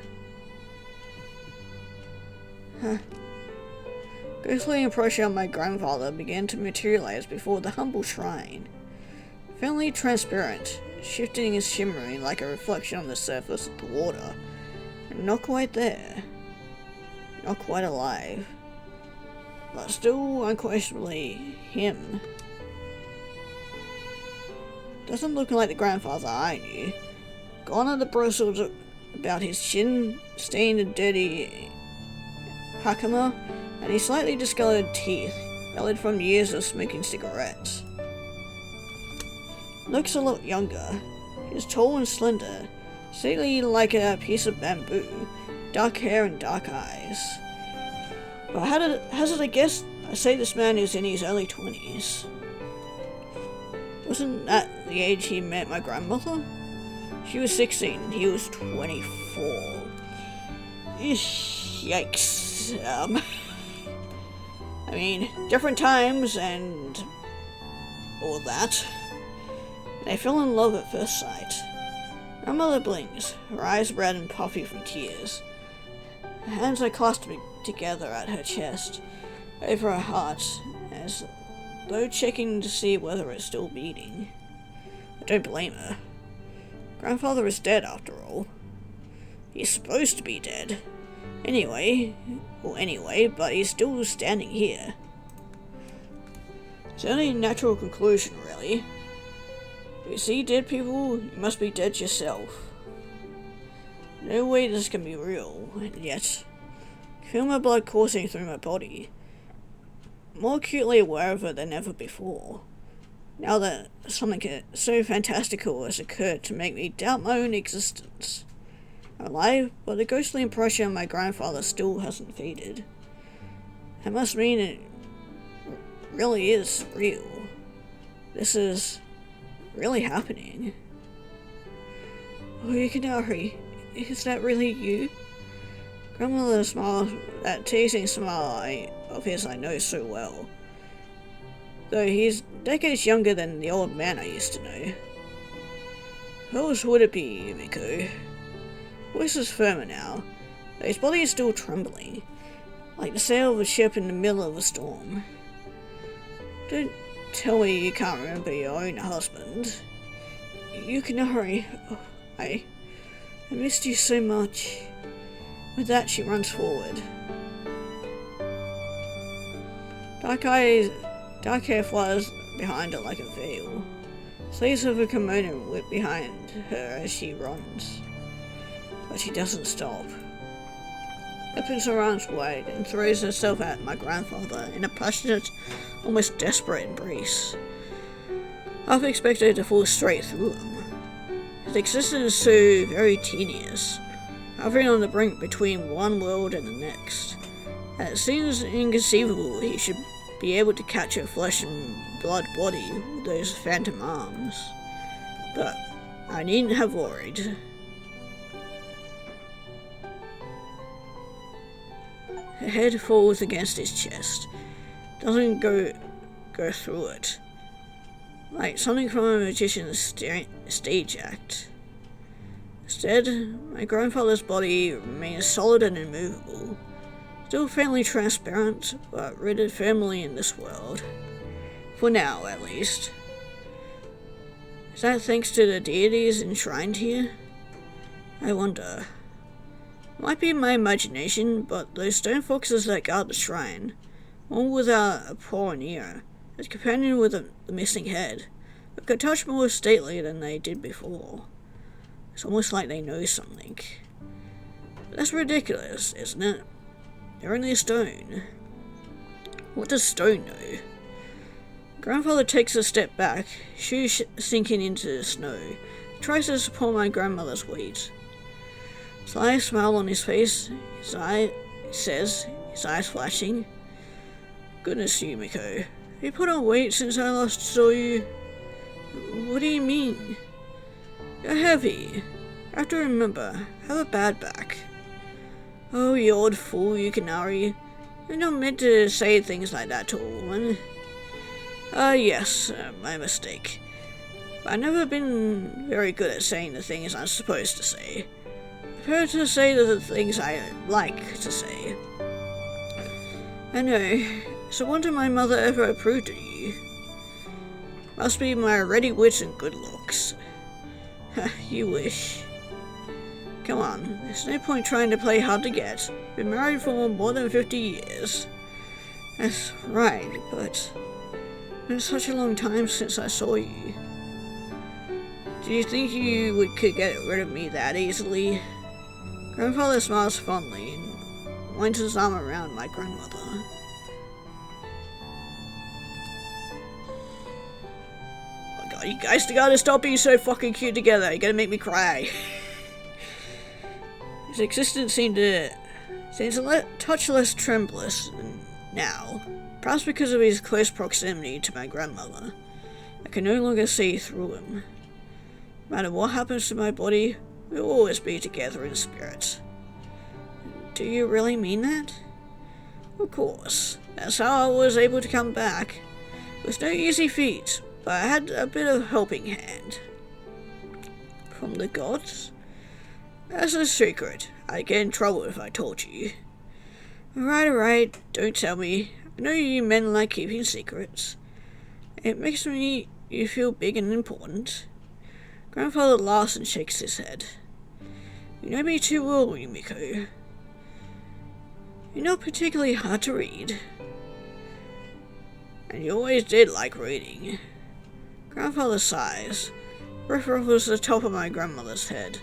[SPEAKER 1] Ghostly impression of my grandfather began to materialize before the humble shrine. Faintly transparent, shifting and shimmering like a reflection on the surface of the water. And not quite there. Not quite alive. But still unquestionably him. Doesn't look like the grandfather I knew. Gone are the bristles about his chin, stained and dirty hakama, and his slightly discolored teeth, yellowed from years of smoking cigarettes. Looks a lot younger. He's tall and slender, silly like a piece of bamboo, dark hair and dark eyes. But hazard a guess, I say this man is in his early 20s. Wasn't that the age he met my grandmother? She was 16, he was 24. Yikes. I mean, different times and all that. They fell in love at first sight. Grandmother blinks, her eyes red and puffy from tears. Her hands are clasped together at her chest, over her heart, as though checking to see whether it's still beating. I don't blame her. Grandfather is dead after all. He's supposed to be dead. Anyway, but he's still standing here. It's only a natural conclusion, really. If you see dead people, you must be dead yourself. No way this can be real, and yet, I feel my blood coursing through my body. More acutely aware of it than ever before. Now that something so fantastical has occurred to make me doubt my own existence. I'm alive, but the ghostly impression of my grandfather still hasn't faded. That must mean it really is real. This is really happening. Oh, Yukinari, is that really you? Grandmother smiled, that teasing smile of his I know so well. Though he's decades younger than the old man I used to know. Who else would it be, Yumiko? Voice is firmer now, though his body is still trembling, like the sail of a ship in the middle of a storm. Don't tell me you can't remember your own husband. Yukinari, oh, I missed you so much. With that, she runs forward. Dark hair flies behind her like a veil. Sleeves of her kimono whip behind her as she runs. But she doesn't stop. Opens her arms wide and throws herself at my grandfather in a passionate, almost desperate embrace. Half expected to fall straight through him. His existence is so very tedious, hovering on the brink between one world and the next, that it seems inconceivable he should be able to catch her flesh and blood body with those phantom arms. But I needn't have worried. Her head falls against his chest, doesn't go through it, like something from a magician's stage act. Instead, my grandfather's body remains solid and immovable, still faintly transparent, but rooted firmly in this world. For now, at least. Is that thanks to the deities enshrined here? I wonder. Might be my imagination, but those stone foxes that guard the shrine, one without a paw and ear, his companion with the missing head, look a touch more stately than they did before. It's almost like they know something. But that's ridiculous, isn't it? They're only a stone. What does stone know? Grandfather takes a step back, shoes sinking into the snow, tries to support my grandmother's weight. Sly smile on his face, his eyes flashing. Goodness, Yumiko, have you put on weight since I last saw you? What do you mean? You're heavy. I have to remember, I have a bad back. Oh, you old fool, Yukinari. You're not meant to say things like that to a woman. Yes, my mistake. But I've never been very good at saying the things I'm supposed to say. I prefer to say the things I like to say. I know. It's a wonder my mother ever approved of you. Must be my ready wits and good looks. You wish. Come on, there's no point trying to play hard to get. Been married for more than 50 years. That's right, but it's been such a long time since I saw you. Do you think you could get rid of me that easily? Grandfather smiles fondly and winds his arm around my grandmother. Oh god, you guys gotta stop being so fucking cute together. You're gonna make me cry. His existence seems a touch less tremulous now, perhaps because of his close proximity to my grandmother. I can no longer see through him. No matter what happens to my body, we'll always be together in spirit. Do you really mean that? Of course. That's how I was able to come back. It was no easy feat, but I had a bit of a helping hand. From the gods? That's a secret. I'd get in trouble if I told you. Alright, don't tell me. I know you men like keeping secrets. It makes you feel big and important. Grandfather laughs and shakes his head. You know me too well, Yumiko. You're not particularly hard to read. And you always did like reading. Grandfather sighs. Breath ruffles the top of my grandmother's head,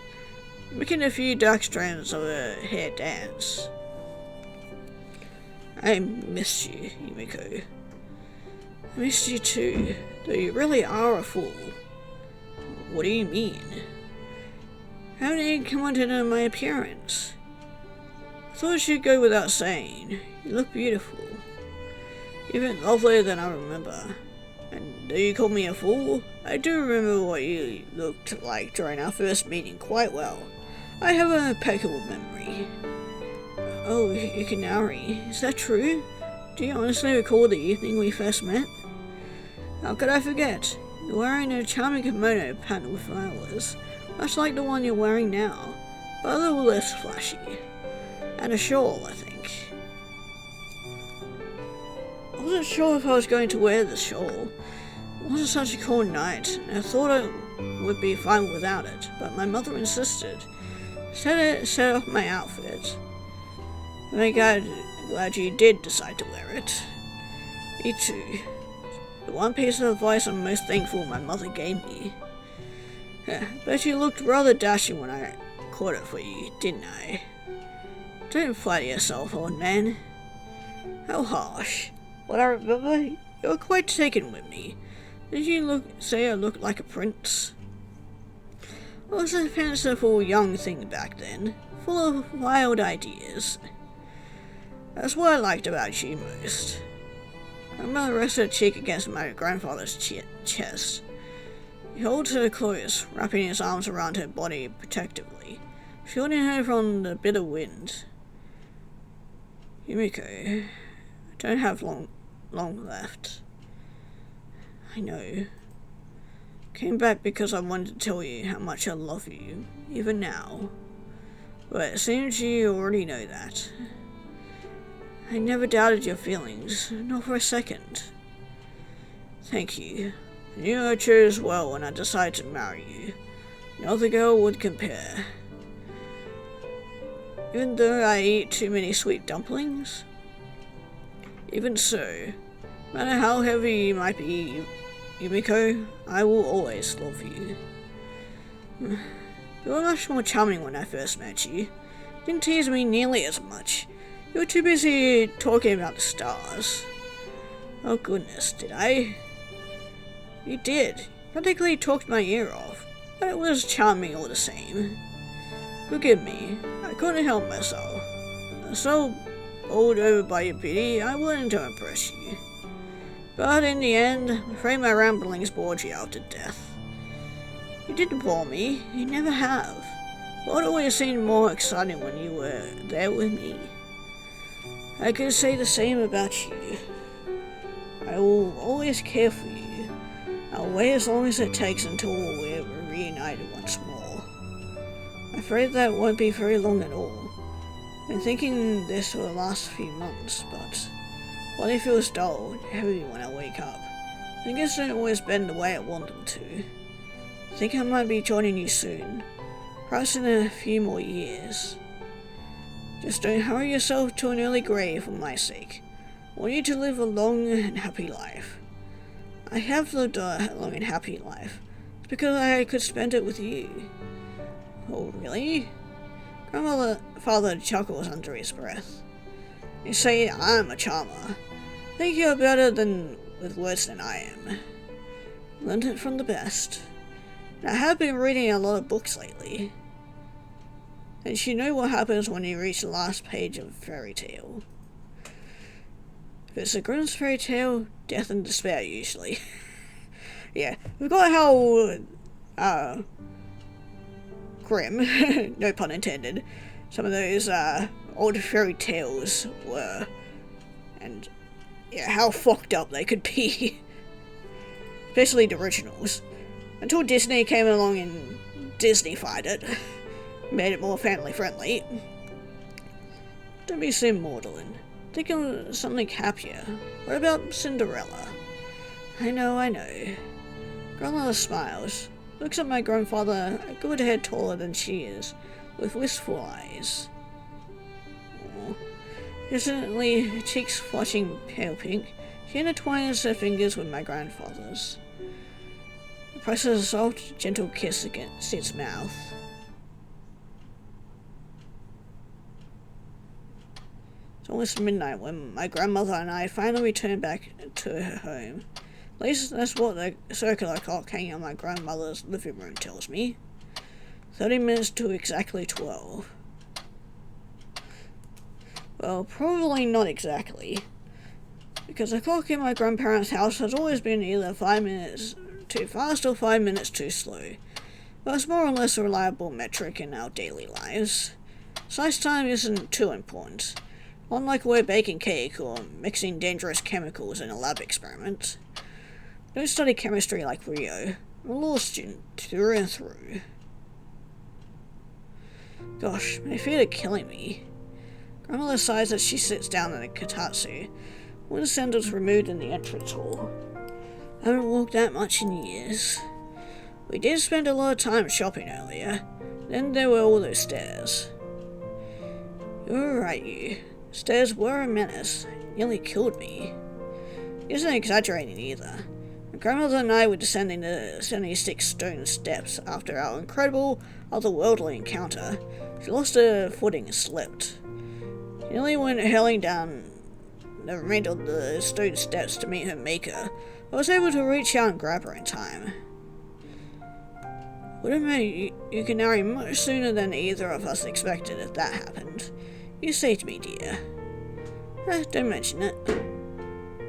[SPEAKER 1] making a few dark strands of her hair dance. I missed you, Yumiko. I missed you too, though you really are a fool. What do you mean? How did you come on to know my appearance? I thought it should go without saying. You look beautiful. Even lovelier than I remember. And though you called me a fool, I do remember what you looked like during our first meeting quite well. I have an impeccable memory. Oh, Yukinari, is that true? Do you honestly recall the evening we first met? How could I forget? You're wearing a charming kimono patterned with flowers, much like the one you're wearing now, but a little less flashy. And a shawl, I think. I wasn't sure if I was going to wear the shawl. It wasn't such a cold night, and I thought I would be fine without it, but my mother insisted. Set off my outfit. I'm glad you did decide to wear it. Me too. The one piece of advice I'm most thankful my mother gave me. But you looked rather dashing when I caught it for you, didn't I? Don't flatter yourself, old man. How harsh. What I remember, you were quite taken with me. Did you say I looked like a prince? I was a fanciful young thing back then, full of wild ideas. That's what I liked about you most. My mother rested her cheek against my grandfather's chest. He holds her close, wrapping his arms around her body protectively, shielding her from the bitter wind. Yumiko, I don't have long left. I know. Came back because I wanted to tell you how much I love you, even now. But it seems you already know that. I never doubted your feelings, not for a second. Thank you. I knew I chose well when I decided to marry you. No other girl would compare. Even though I eat too many sweet dumplings? Even so, no matter how heavy you might be, Yumiko, I will always love you. You were much more charming when I first met you. Didn't tease me nearly as much. You were too busy talking about the stars. Oh goodness, did I? You did. Practically talked my ear off, but it was charming all the same. Forgive me, I couldn't help myself. I was so bowled over by your beauty, I wanted to impress you. But in the end, I'm afraid my ramblings bored you out to death. You didn't bore me, you never have. But it always seemed more exciting when you were there with me. I could say the same about you. I will always care for you. I'll wait as long as it takes until we're reunited once more. I'm afraid that won't be very long at all. I've been thinking this for the last few months, but Body feels dull and heavy when I wake up. Fingers don't always bend the way I want them to. I think I might be joining you soon. Perhaps in a few more years. Just don't hurry yourself to an early grave for my sake. I want you to live a long and happy life. I have lived a long and happy life. It's because I could spend it with you. Oh, really? Father chuckles under his breath. You say I'm a charmer. I think you're better with words than I am. Learned it from the best. And I have been reading a lot of books lately. And you know what happens when you reach the last page of a fairy tale. If it's a Grimm's fairy tale, death and despair usually. Yeah, we've got how grim, no pun intended, some of those old fairy tales were, and yeah, how fucked up they could be. Especially the originals. Until Disney came along and Disneyfied it, made it more family friendly. Don't be so maudlin. Think of something happier. What about Cinderella? I know. Grandmother smiles, looks at my grandfather, a good head taller than she is, with wistful eyes. Aww. Hesitantly, her cheeks flushing pale pink, she intertwines her fingers with my grandfather's. Presses a soft, gentle kiss against its mouth. It's almost midnight when my grandmother and I finally return back to her home. At least that's what the circular clock hanging on my grandmother's living room tells me. 30 minutes to exactly 12. Well, probably not exactly. Because the clock in my grandparents' house has always been either 5 minutes too fast or 5 minutes too slow. But it's more or less a reliable metric in our daily lives. Precise time isn't too important. Unlike we're baking cake or mixing dangerous chemicals in a lab experiment. Don't study chemistry like Rio. I'm a law student through and through. Gosh, my feet are killing me. Grandmother sighs as she sits down in a kotatsu. One sandals removed in the entrance hall. I haven't walked that much in years. We did spend a lot of time shopping earlier. Then there were all those stairs. You were right, you. Stairs were a menace. Nearly killed me. He isn't exaggerating either. My grandmother and I were descending the 76 stone steps after our incredible, otherworldly encounter. She lost her footing and slipped. She nearly went hurling down the remainder of the stone steps to meet her maker. I was able to reach out and grab her in time. Would have made you could marry much sooner than either of us expected if that happened. You saved me, dear. Don't mention it.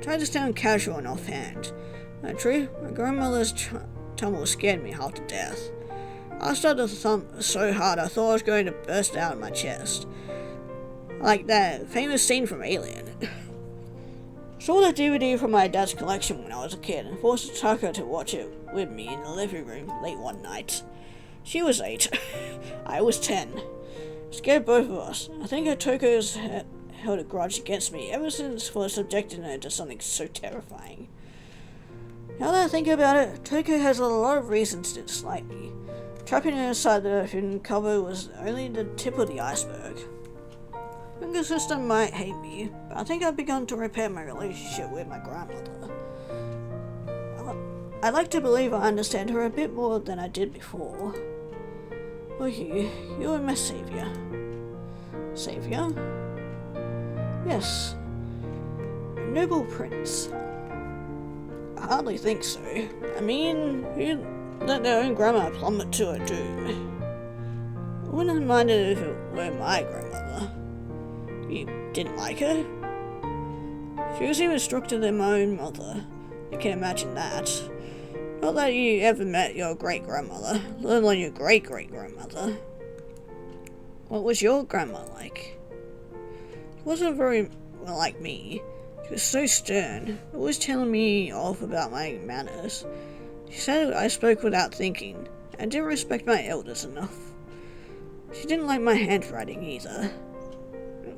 [SPEAKER 1] Try to sound casual and offhand. True, my grandmother's tumble scared me half to death. I started to thump so hard I thought I was going to burst out of my chest. Like that famous scene from Alien. Saw the DVD from my dad's collection when I was a kid and forced Tucker to watch it with me in the living room late one night. She was 8. I was 10. Scared both of us. I think Toko's held a grudge against me ever since for subjecting her to something so terrifying. Now that I think about it, Toko has a lot of reasons to dislike me. Trapping her inside the hidden cover was only the tip of the iceberg. Younger sister might hate me, but I think I've begun to repair my relationship with my grandmother. I like to believe I understand her a bit more than I did before. Oh, you're my savior. Savior? Yes. A noble prince. I hardly think so. I mean, who let their own grandma plummet to her doom? I wouldn't have minded if it were my grandmother. You didn't like her? She was even stricter than my own mother. You can imagine that. Not that you ever met your great-grandmother, let alone your great-great-grandmother. What was your grandma like? She wasn't very well like me. She was so stern, always telling me off about my manners. She said I spoke without thinking, and didn't respect my elders enough. She didn't like my handwriting either.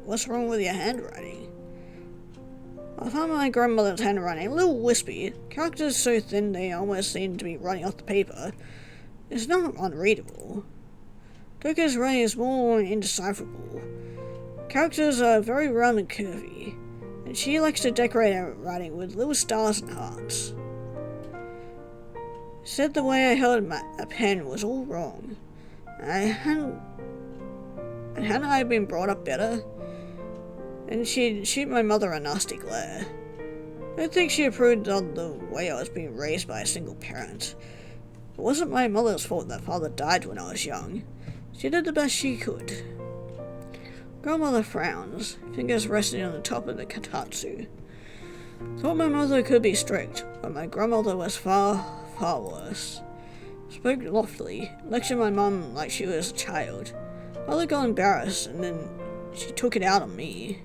[SPEAKER 1] What's wrong with your handwriting? I found my grandmother's handwriting a little wispy, characters so thin they almost seem to be running off the paper. It's not unreadable. Coco's writing is more indecipherable. Characters are very round and curvy, and she likes to decorate her writing with little stars and hearts. Said the way I held a pen was all wrong. Hadn't I been brought up better? And she'd shoot my mother a nasty glare. I don't think she approved of the way I was being raised by a single parent. It wasn't my mother's fault that father died when I was young. She did the best she could. Grandmother frowns, fingers resting on the top of the katatsu. Thought my mother could be strict, but my grandmother was far worse. Spoke loftily, lectured my mum like she was a child. Mother got embarrassed, and then she took it out on me.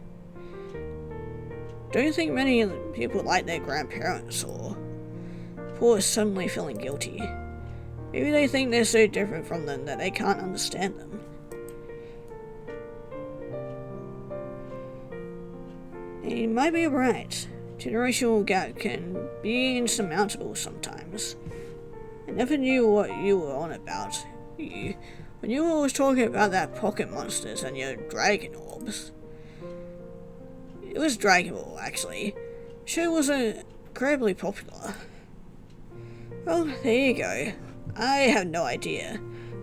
[SPEAKER 1] Don't think many people like their grandparents, or Paul is suddenly feeling guilty. Maybe they think they're so different from them that they can't understand them. And you might be right. Generational gap can be insurmountable sometimes. I never knew what you were on about. When you were always talking about that pocket monsters and your dragon orbs. It was Dragon Ball, actually. The show wasn't incredibly popular. Well, there you go. I have no idea.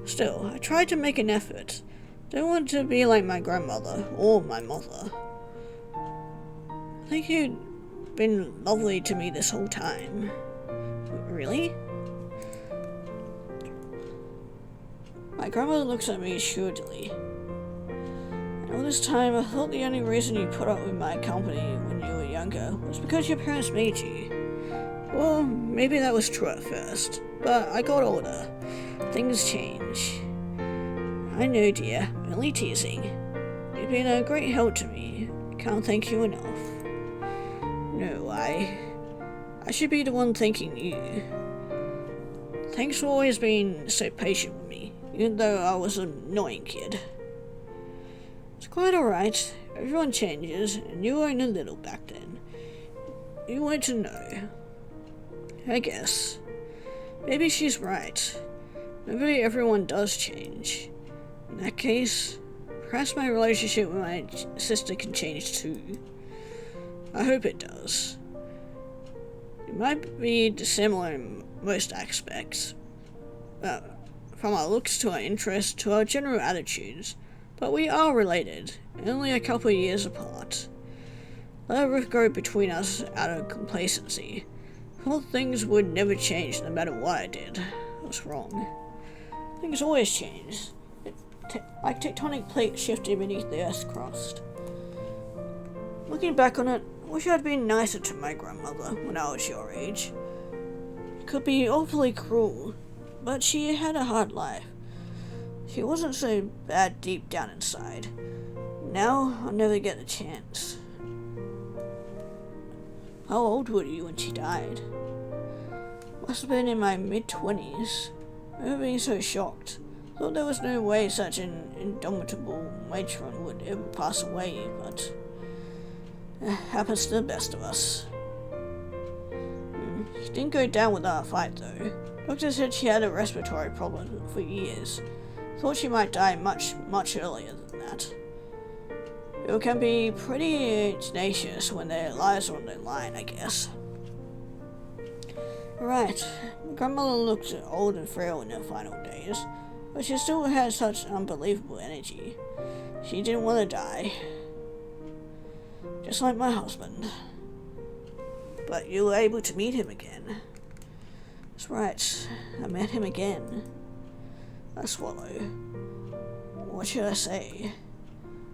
[SPEAKER 1] Still, I tried to make an effort. Don't want to be like my grandmother or my mother. I think you'd been lovely to me this whole time. Really? My grandmother looks at me shrewdly. And all this time, I thought the only reason you put up with my company when you were younger was because your parents made you. Well, maybe that was true at first, but I got older. Things change. I know, dear, I'm only teasing. You've been a great help to me. Can't thank you enough. No, I should be the one thanking you. Thanks for always being so patient with me, even though I was an annoying kid. It's quite alright. Everyone changes, and you weren't a little back then. You weren't to know. I guess. Maybe she's right. Maybe everyone does change. In that case, perhaps my relationship with my sister can change too. I hope it does. It might be dissimilar in most aspects, from our looks to our interests to our general attitudes, but we are related, only a couple of years apart. Let a rift grow between us out of complacency. I thought things would never change no matter what I did. I was wrong. Things always change, like tectonic plates shifting beneath the Earth's crust. Looking back on it, I wish I'd been nicer to my grandmother when I was your age. It could be awfully cruel, but she had a hard life. She wasn't so bad deep down inside. Now I'll never get the chance. How old were you when she died? Must have been in my mid-20s. I remember being so shocked. Thought there was no way such an indomitable matron would ever pass away, but happens to the best of us. She didn't go down without a fight though. Doctor said she had a respiratory problem for years. Thought she might die much earlier than that. People can be pretty tenacious when their lives are on the line, I guess. Right, grandmother looked old and frail in her final days, but she still had such unbelievable energy. She didn't want to die. Just like my husband. But you were able to meet him again. That's right, I met him again. I swallow. What should I say?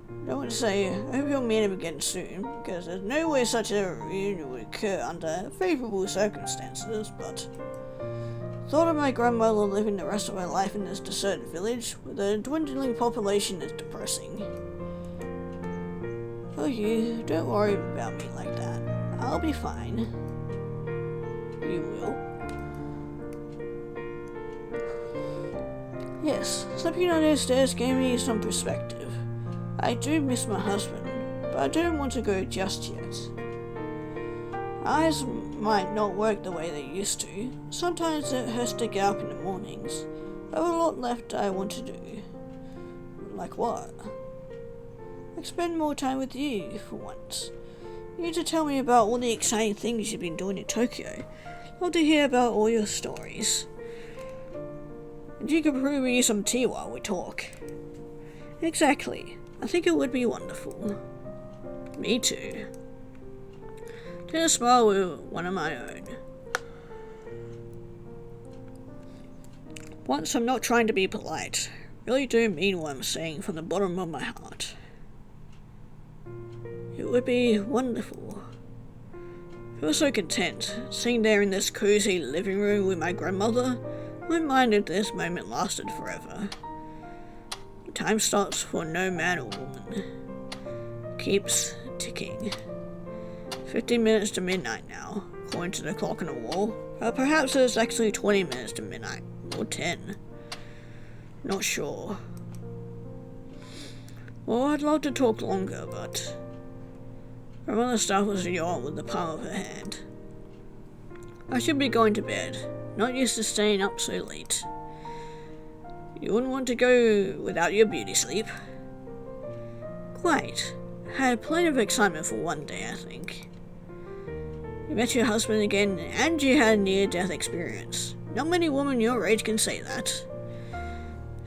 [SPEAKER 1] I don't want to say, I hope you'll meet him again soon, because there's no way such a reunion would occur under favourable circumstances, but thought of my grandmother living the rest of her life in this deserted village with a dwindling population is depressing. Oh, you don't worry about me like that. I'll be fine. You will? Yes, sleeping on those stairs gave me some perspective. I do miss my husband, but I don't want to go just yet. Eyes might not work the way they used to. Sometimes it hurts to get up in the mornings. I have a lot left I want to do. Like what? Like spend more time with you, for once. You need to tell me about all the exciting things you've been doing in Tokyo. I'd love to hear about all your stories. And you can brew me some tea while we talk. Exactly. I think it would be wonderful. Me too. Then a smile with one of my own. Once I'm not trying to be polite. Really do mean what I'm saying from the bottom of my heart. It would be wonderful. I feel so content, sitting there in this cozy living room with my grandmother. I wouldn't mind if this moment lasted forever. Time stops for no man or woman. Keeps ticking. 15 minutes to midnight now, according to the clock on the wall. Perhaps it's actually 20 minutes to midnight, or 10. Not sure. Well, I'd love to talk longer, but Grandmother starts to yawn with the palm of her hand. I should be going to bed. Not used to staying up so late. You wouldn't want to go without your beauty sleep? Quite. Had plenty of excitement for one day, I think. You met your husband again, and you had a near-death experience. Not many women your age can say that.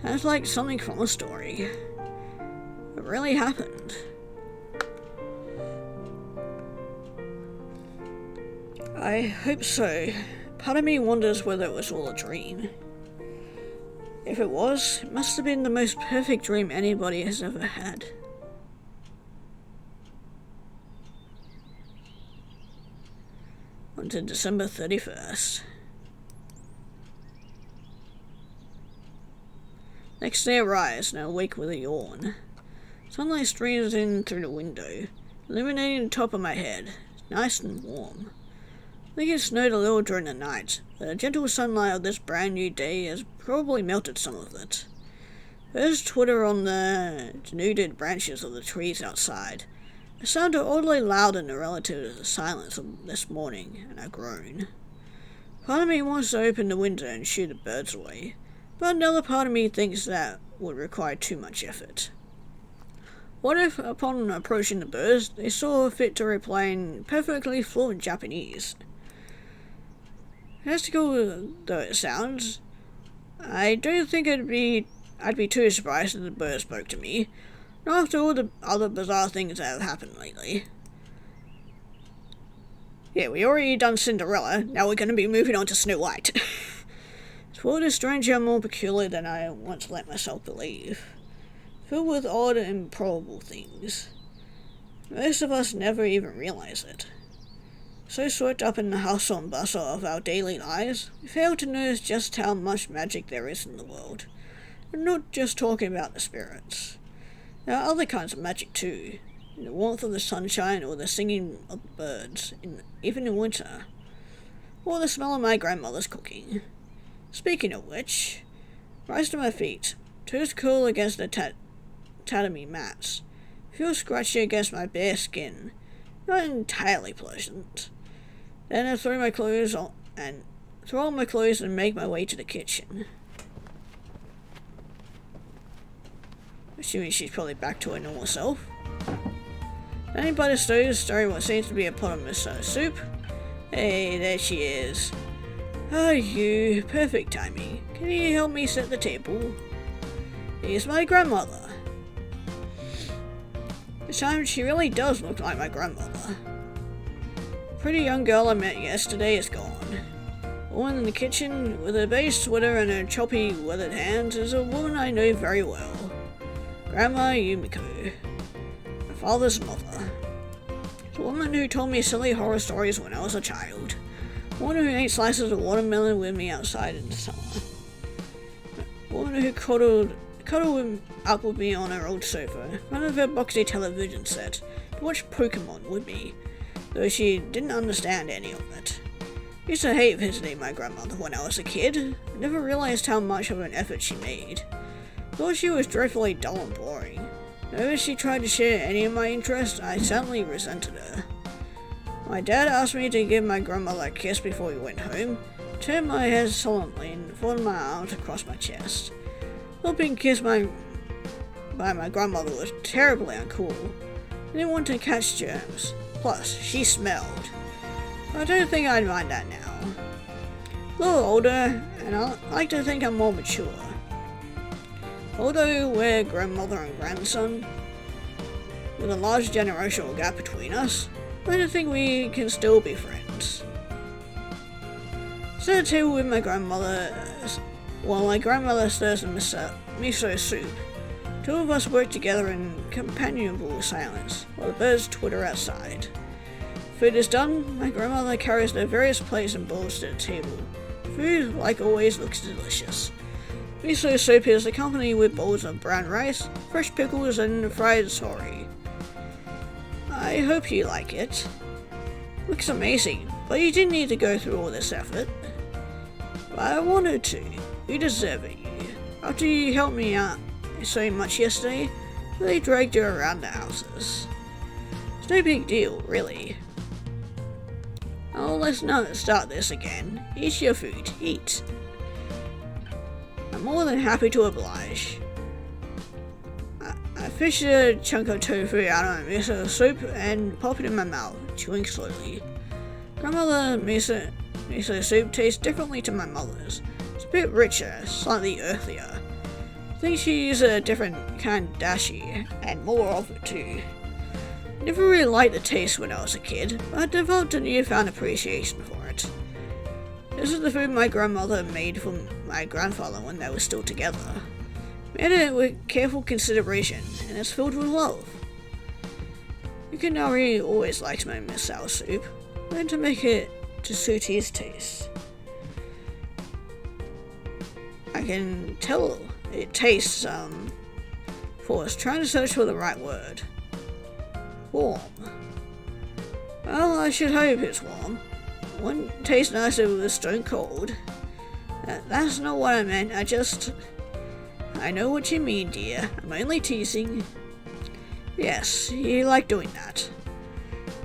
[SPEAKER 1] Sounds like something from a story. It really happened. I hope so. Part of me wonders whether it was all a dream. If it was, it must have been the most perfect dream anybody has ever had. On to December 31st. Next day I rise and I wake with a yawn. Sunlight streams in through the window, illuminating the top of my head. It's nice and warm. I think it snowed a little during the night, but the gentle sunlight of this brand new day has probably melted some of it. Birds twitter on the denuded branches of the trees outside. The sound are oddly loud in the relative to the silence of this morning, and I groan. Part of me wants to open the window and shoo the birds away, but another part of me thinks that would require too much effort. What if, upon approaching the birds, they saw fit to reply in perfectly fluent Japanese? Mystical though it sounds, I don't think I'd be too surprised if the bird spoke to me, not after all the other bizarre things that have happened lately. Yeah, we already done Cinderella, now we're going to be moving on to Snow White. This world is stranger and more peculiar than I once let myself believe, filled with odd and improbable things. Most of us never even realize it. So swept up in the hustle and bustle of our daily lives, we fail to notice just how much magic there is in the world. We're not just talking about the spirits. There are other kinds of magic too, in the warmth of the sunshine or the singing of the birds, even in winter, or the smell of my grandmother's cooking. Speaking of which, rise to my feet, toes curl against the tatami mats, feel scratchy against my bare skin, not entirely pleasant. Then I throw on my clothes and make my way to the kitchen. Assuming she's probably back to her normal self. Standing by the stove, stirring what seems to be a pot of miso soup. Hey, there she is. Oh, you. Perfect timing. Can you help me set the table? Here's my grandmother. This time she really does look like my grandmother. The pretty young girl I met yesterday is gone. The woman in the kitchen, with her beige sweater and her choppy, weathered hands, is a woman I know very well. Grandma Yumiko. My father's mother. The woman who told me silly horror stories when I was a child. The woman who ate slices of watermelon with me outside in the summer. The woman who cuddled up with me on her old sofa, in front of her boxy television set, to watch Pokemon with me, though she didn't understand any of it. I used to hate visiting my grandmother when I was a kid. I never realized how much of an effort she made. I thought she was dreadfully dull and boring. Whenever she tried to share any of my interests, I certainly resented her. My dad asked me to give my grandmother a kiss before we went home, turned my head solemnly and folded my arms across my chest. Not being kissed by my grandmother was terribly uncool. I didn't want to catch germs. Plus, she smelled. I don't think I'd mind that now. A little older, and I like to think I'm more mature. Although we're grandmother and grandson, with a large generational gap between us, I don't think we can still be friends. Sit at the table with my grandmother while my grandmother stirs the miso soup. Two of us work together in companionable silence while the birds twitter outside. Food is done, my grandmother carries the various plates and bowls to the table. Food, like always, looks delicious. Miso soup is accompanied with bowls of brown rice, fresh pickles, and fried sori. I hope you like it. Looks amazing, but you didn't need to go through all this effort. But I wanted to. You deserve it, you. After you helped me out so much yesterday, they dragged you around the houses. It's no big deal, really. Oh, let's not start this again. Eat your food. Eat. I'm more than happy to oblige. I fished a chunk of tofu out of my miso soup and pop it in my mouth, chewing slowly. Grandmother's miso soup tastes differently to my mother's. It's a bit richer, slightly earthier. I think she uses a different kind of dashi, and more of it too. Never really liked the taste when I was a kid, but I developed a newfound appreciation for it. This is the food my grandmother made for my grandfather when they were still together. Made it with careful consideration, and it's filled with love. Yukinari always liked my miso soup. Learned to make it to suit his taste. I can tell it tastes, Fullest, trying to search for the right word. Warm. Well, I should hope it's warm. Wouldn't taste nice if it was stone cold. That's not what I meant, I know what you mean, dear. I'm only teasing. Yes, you like doing that.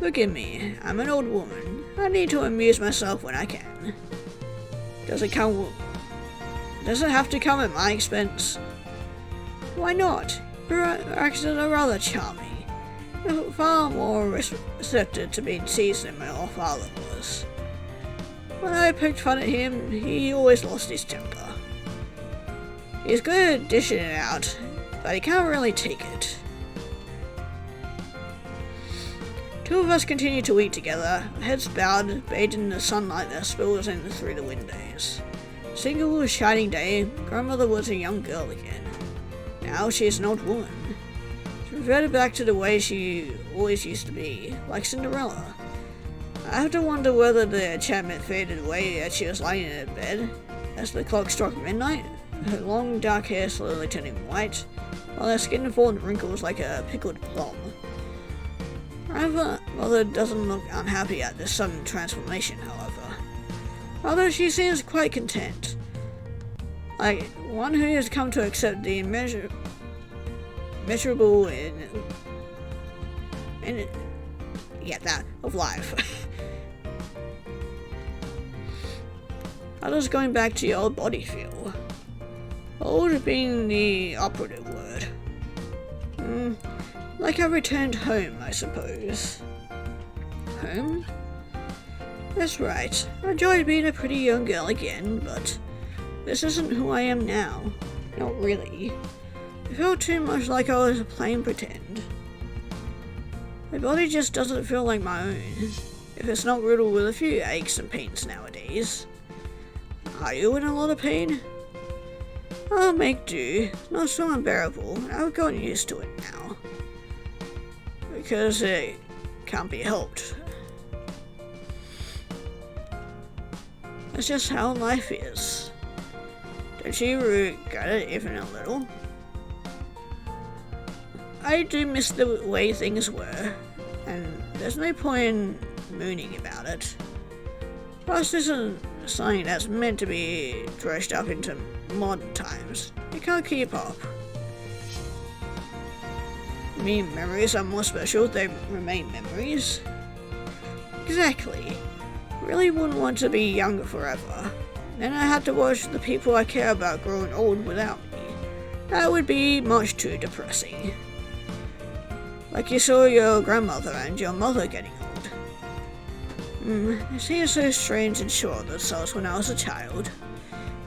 [SPEAKER 1] Look at me. I'm an old woman. I need to amuse myself when I can. Does it have to come at my expense? Why not? Your accents are rather charming. You're far more receptive to being teased than my father was. When I poked fun at him, he always lost his temper. He's good at dishing it out, but he can't really take it. Two of us continue to eat together, heads bowed, bathed in the sunlight that spills in through the windows. Single shining day, grandmother was a young girl again. Now she is an old woman. She reverted back to the way she always used to be, like Cinderella. I have to wonder whether the enchantment faded away as she was lying in her bed. As the clock struck midnight, her long dark hair slowly turning white, while her skin formed wrinkles like a pickled plum. Grandmother doesn't look unhappy at this sudden transformation, however. Although she seems quite content. Like one who has come to accept the immeasurable that of life. How does going back to your old body feel? Old being the operative word. Like I returned home, I suppose. Home? That's right. I enjoyed being a pretty young girl again, but this isn't who I am now. Not really. It felt too much like I was playing pretend. My body just doesn't feel like my own, if it's not riddled with a few aches and pains nowadays. Are you in a lot of pain? I'll make do. Not so unbearable. I've gotten used to it now. Because it can't be helped. That's just how life is. Don't you regret it even a little? I do miss the way things were, and there's no point in mooning about it. Past isn't something that's meant to be dressed up into modern times. You can't keep up. I mean, memories are more special, they remain memories. Exactly. Really wouldn't want to be younger forever. Then I had to watch the people I care about growing old without me. That would be much too depressing. Like you saw your grandmother and your mother getting old. It seems so strange and short that starts when I was a child.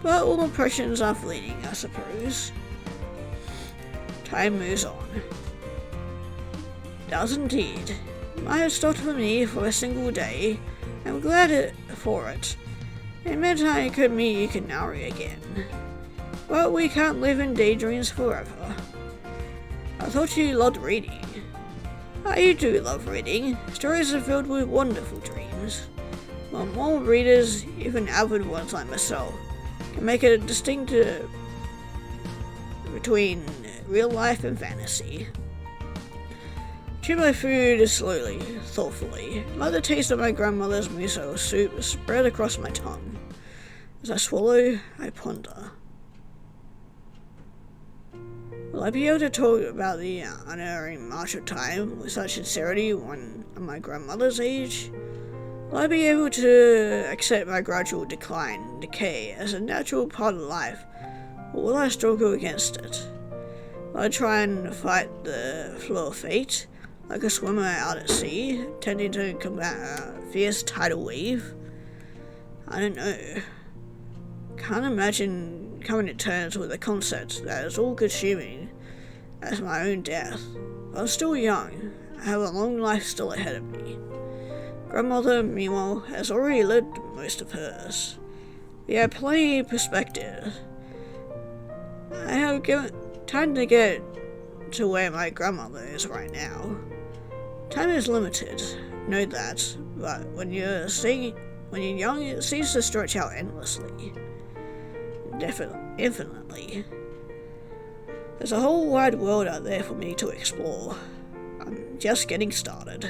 [SPEAKER 1] But all impressions are fleeting, I suppose. Time moves on. It does indeed. It might have stopped for me for a single day. I'm glad for it. It meant I could meet Ikanari again. But we can't live in daydreams forever. I thought you loved reading. I do love reading. Stories are filled with wonderful dreams. But more readers, even avid ones like myself, can make a distinction between real life and fantasy. Chew my food slowly, thoughtfully. Let the taste of my grandmother's miso soup spread across my tongue. As I swallow, I ponder. Will I be able to talk about the unerring march of time with such sincerity when I'm my grandmother's age? Will I be able to accept my gradual decline and decay as a natural part of life, or will I struggle against it? Will I try and fight the flow of fate, like a swimmer out at sea, tending to combat a fierce tidal wave? I don't know. Can't imagine coming to terms with a concept that is all-consuming as my own death. But I'm still young. I have a long life still ahead of me. Grandmother, meanwhile, has already lived most of hers. We have plenty of perspective. I have given time to get to where my grandmother is right now. Time is limited, know that, but when you're young, it seems to stretch out endlessly. Infinitely. There's a whole wide world out there for me to explore. I'm just getting started.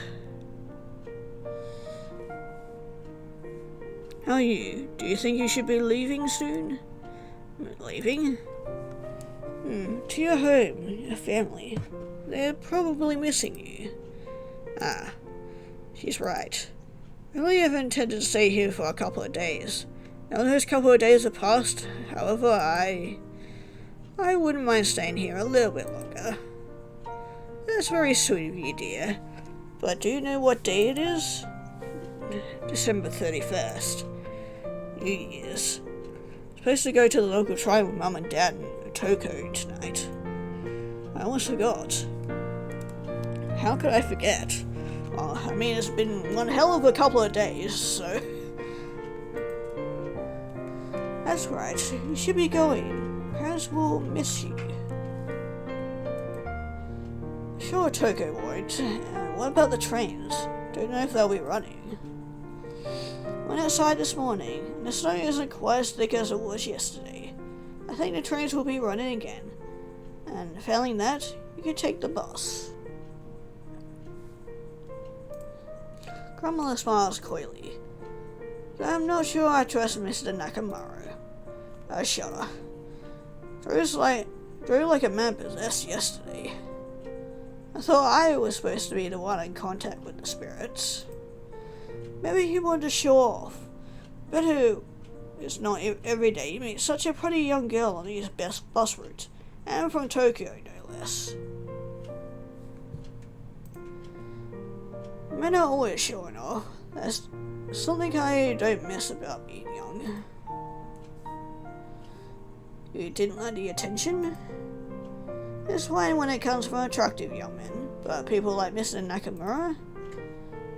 [SPEAKER 1] How are you? Do you think you should be leaving soon? Leaving? To your home, your family. They're probably missing you. Ah, she's right. I only ever intended to stay here for a couple of days. Now those couple of days have passed, however, I wouldn't mind staying here a little bit longer. That's very sweet of you, dear. But do you know what day it is? December 31st. New Year's. Supposed to go to the local shrine with Mum and Dad in Tokyo tonight. I almost forgot. How could I forget? Well, I mean, it's been one hell of a couple of days, so... That's right, you should be going. Parents will miss you. Sure, Tokyo won't. What about the trains? Don't know if they'll be running. Went outside this morning, and the snow isn't quite as thick as it was yesterday. I think the trains will be running again. And failing that, you can take the bus. Grandmother smiles coyly. I'm not sure I trust Mr. Nakamura. I shudder. Drove like a man possessed yesterday. I thought I was supposed to be the one in contact with the spirits. Maybe he wanted to show off. Better it's not every day you meet such a pretty young girl on these best bus routes, and from Tokyo no less. Men are always showing off. That's something I don't miss about being young. You didn't like the attention? It's fine when it comes from attractive young men, but people like Mr. Nakamura?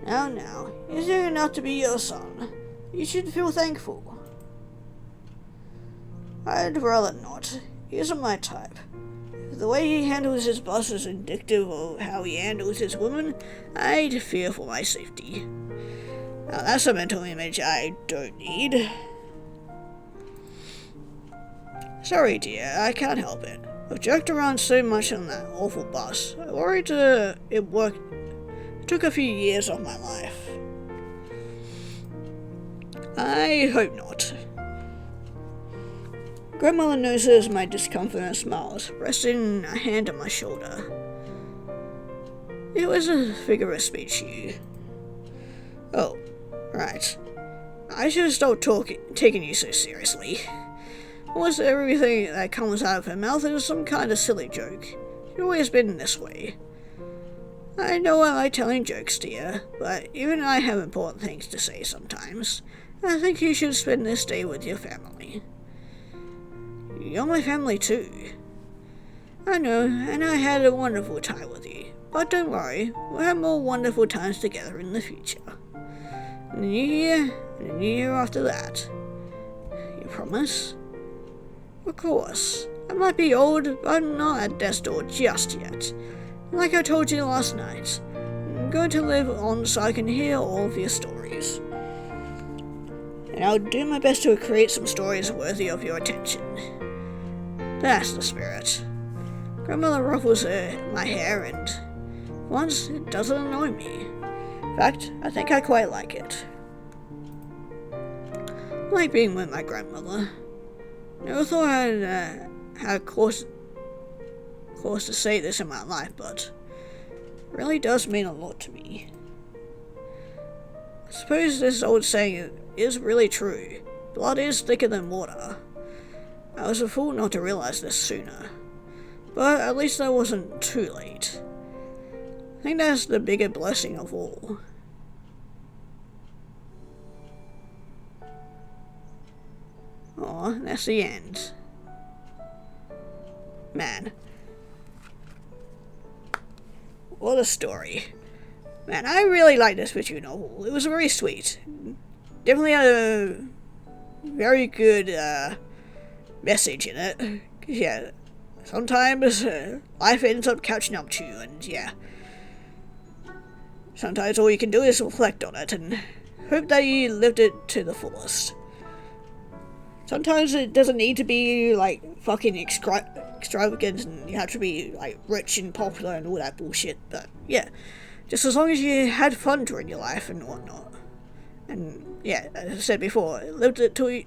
[SPEAKER 1] Now, he's young enough to be your son. You should feel thankful. I'd rather not. He isn't my type. If the way he handles his boss is indicative of how he handles his woman, I'd fear for my safety. Now that's a mental image I don't need. Sorry, dear, I can't help it. I've jerked around so much on that awful bus. I worried it worked. It took a few years off my life. I hope not. Grandmother notices my discomfort and smiles, resting a hand on my shoulder. It was a figure of speech, you. Oh, right. I should have stopped taking you so seriously. Almost everything that comes out of her mouth is some kind of silly joke. She's always been this way. I know I like telling jokes, dear, but even I have important things to say sometimes. I think you should spend this day with your family. You're my family too. I know, and I had a wonderful time with you. But don't worry, we'll have more wonderful times together in the future. In the new year, and the new year after that. You promise? Of course. I might be old, but I'm not at death's door just yet. Like I told you last night, I'm going to live on so I can hear all of your stories. And I'll do my best to create some stories worthy of your attention. That's the spirit. Grandmother ruffles my hair and once it doesn't annoy me. In fact, I think I quite like it. I like being with my grandmother. Never thought I'd have cause to say this in my life, but it really does mean a lot to me. I suppose this old saying is really true. Blood is thicker than water. I was a fool not to realize this sooner. But at least I wasn't too late. I think that's the bigger blessing of all. Aw, that's the end. Man. What a story. Man, I really like this visual novel. It was very sweet. Definitely had a very good message in it. Yeah, sometimes life ends up catching up to you, and yeah. Sometimes all you can do is reflect on it and hope that you lived it to the fullest. Sometimes it doesn't need to be like fucking extravagant and you have to be like rich and popular and all that bullshit, but yeah, just as long as you had fun during your life and whatnot. And yeah, as I said before, lived it to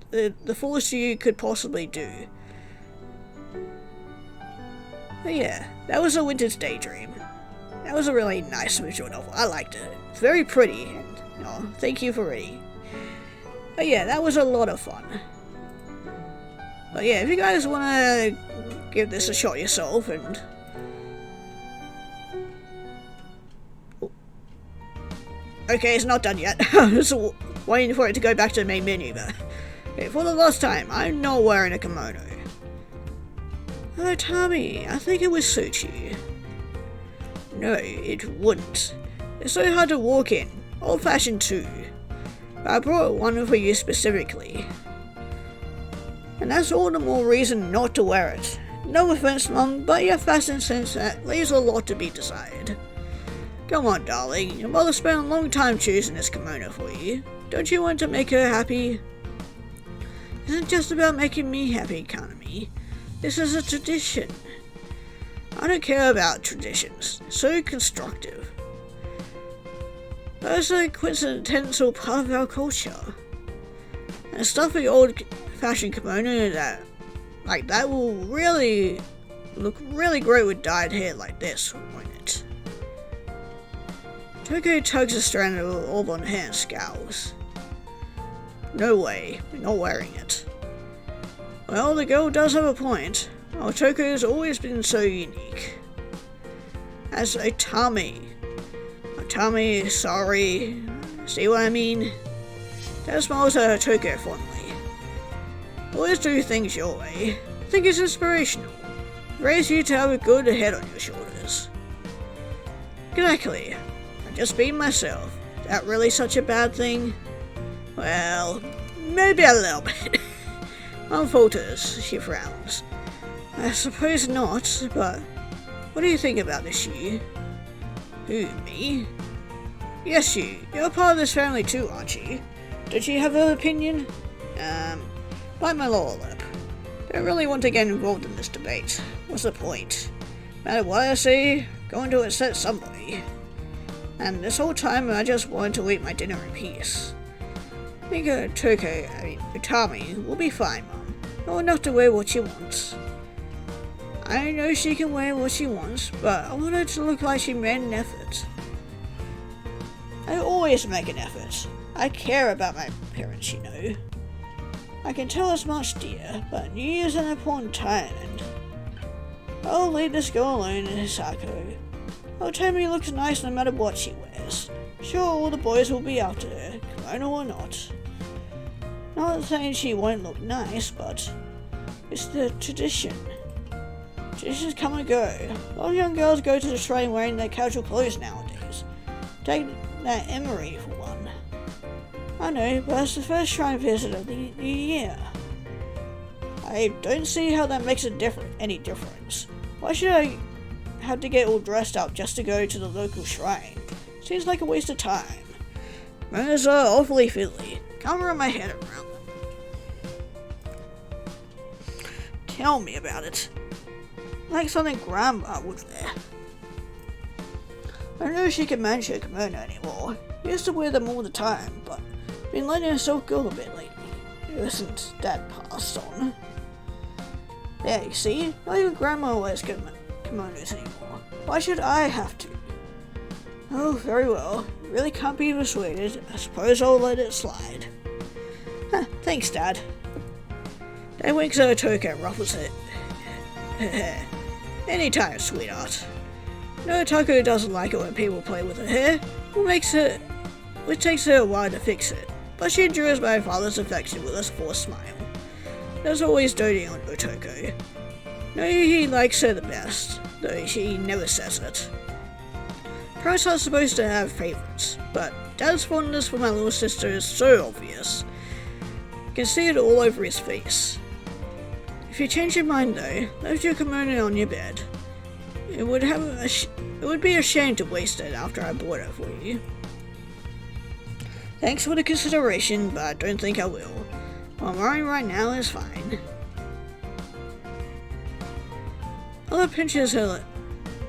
[SPEAKER 1] the fullest you could possibly do. But yeah, that was A Winter's Daydream. That was a really nice visual novel. I liked it. It's very pretty, and thank you for reading. But yeah, that was a lot of fun. But yeah, if you guys want to give this a shot yourself and... Okay, it's not done yet. I'm just waiting for it to go back to the main menu, but... Okay, for the last time, I'm not wearing a kimono. Oh, Tommy, I think it would suit you. No, it wouldn't. It's so hard to walk in. Old-fashioned too. But I brought one for you specifically. And that's all the more reason not to wear it. No offense, Mum, but your fashion sense leaves a lot to be desired. Come on, darling. Your mother spent a long time choosing this kimono for you. Don't you want to make her happy? It isn't just about making me happy, Kanami. This is a tradition. I don't care about traditions. They're so constructive. That's a coincidental part of our culture. And a stuffy old-fashioned kimono that will really look really great with dyed hair like this, won't it? Toko tugs a strand of auburn hair and scowls. No way, we're not wearing it. Well, the girl does have a point. Our Toko has always been so unique. As a Tommy. Tommy, sorry. See what I mean? Dad smiles at her Toko fondly. Always do things your way. I think it's inspirational. Raise you to have a good head on your shoulders. Exactly. I'm just being myself. Is that really such a bad thing? Well, maybe a little bit. Mom falters. She frowns. I suppose not, but what do you think about this, you? Who, me? Yes, you. You're part of this family too, aren't you? Don't you have an opinion? Bite my lower lip. Don't really want to get involved in this debate. What's the point? No matter what I say, going to upset somebody. And this whole time I just wanted to eat my dinner in peace. I think Utami will be fine, Mum. Not enough to wear what she wants. I know she can wear what she wants, but I want her to look like she made an effort. I always make an effort. I care about my parents, you know. I can tell as much, dear, but New Year's an important time, and I'll leave this girl alone in Hisako. Otome looks nice no matter what she wears. Sure, all the boys will be after her, kimono or not. Not saying she won't look nice, but it's the tradition. Traditions come and go. A lot of young girls go to the shrine wearing their casual clothes nowadays. Take that Emery for one. I know, but it's the first shrine visit of the new year. I don't see how that makes any difference. Why should I have to get all dressed up just to go to the local shrine? Seems like a waste of time. Manners are awfully fiddly. Can't wrap my head around them. Tell me about it. Like something Grandma would wear. I don't know if she can manage her kimono anymore. Used to wear them all the time, but been letting herself go a bit lately. Ever since Dad passed on. There, you see? Not even Grandma wears kimonos anymore. Why should I have to? Oh, very well. Really can't be persuaded. I suppose I'll let it slide. Huh, thanks, Dad. Dad winks at Otoko and ruffles it. Anytime, sweetheart. No, Otoko doesn't like it when people play with her hair, which takes her a while to fix it, but she endures my father's affection with a forced smile. There's always doting on Otoko. No, he likes her the best, though he never says it. Parents are supposed to have favorites, but Dad's fondness for my little sister is so obvious. You can see it all over his face. If you change your mind though, leave your kimono on your bed. It would be a shame to waste it after I bought it for you. Thanks for the consideration, but I don't think I will. What I'm wearing right now is fine. Ella pinches her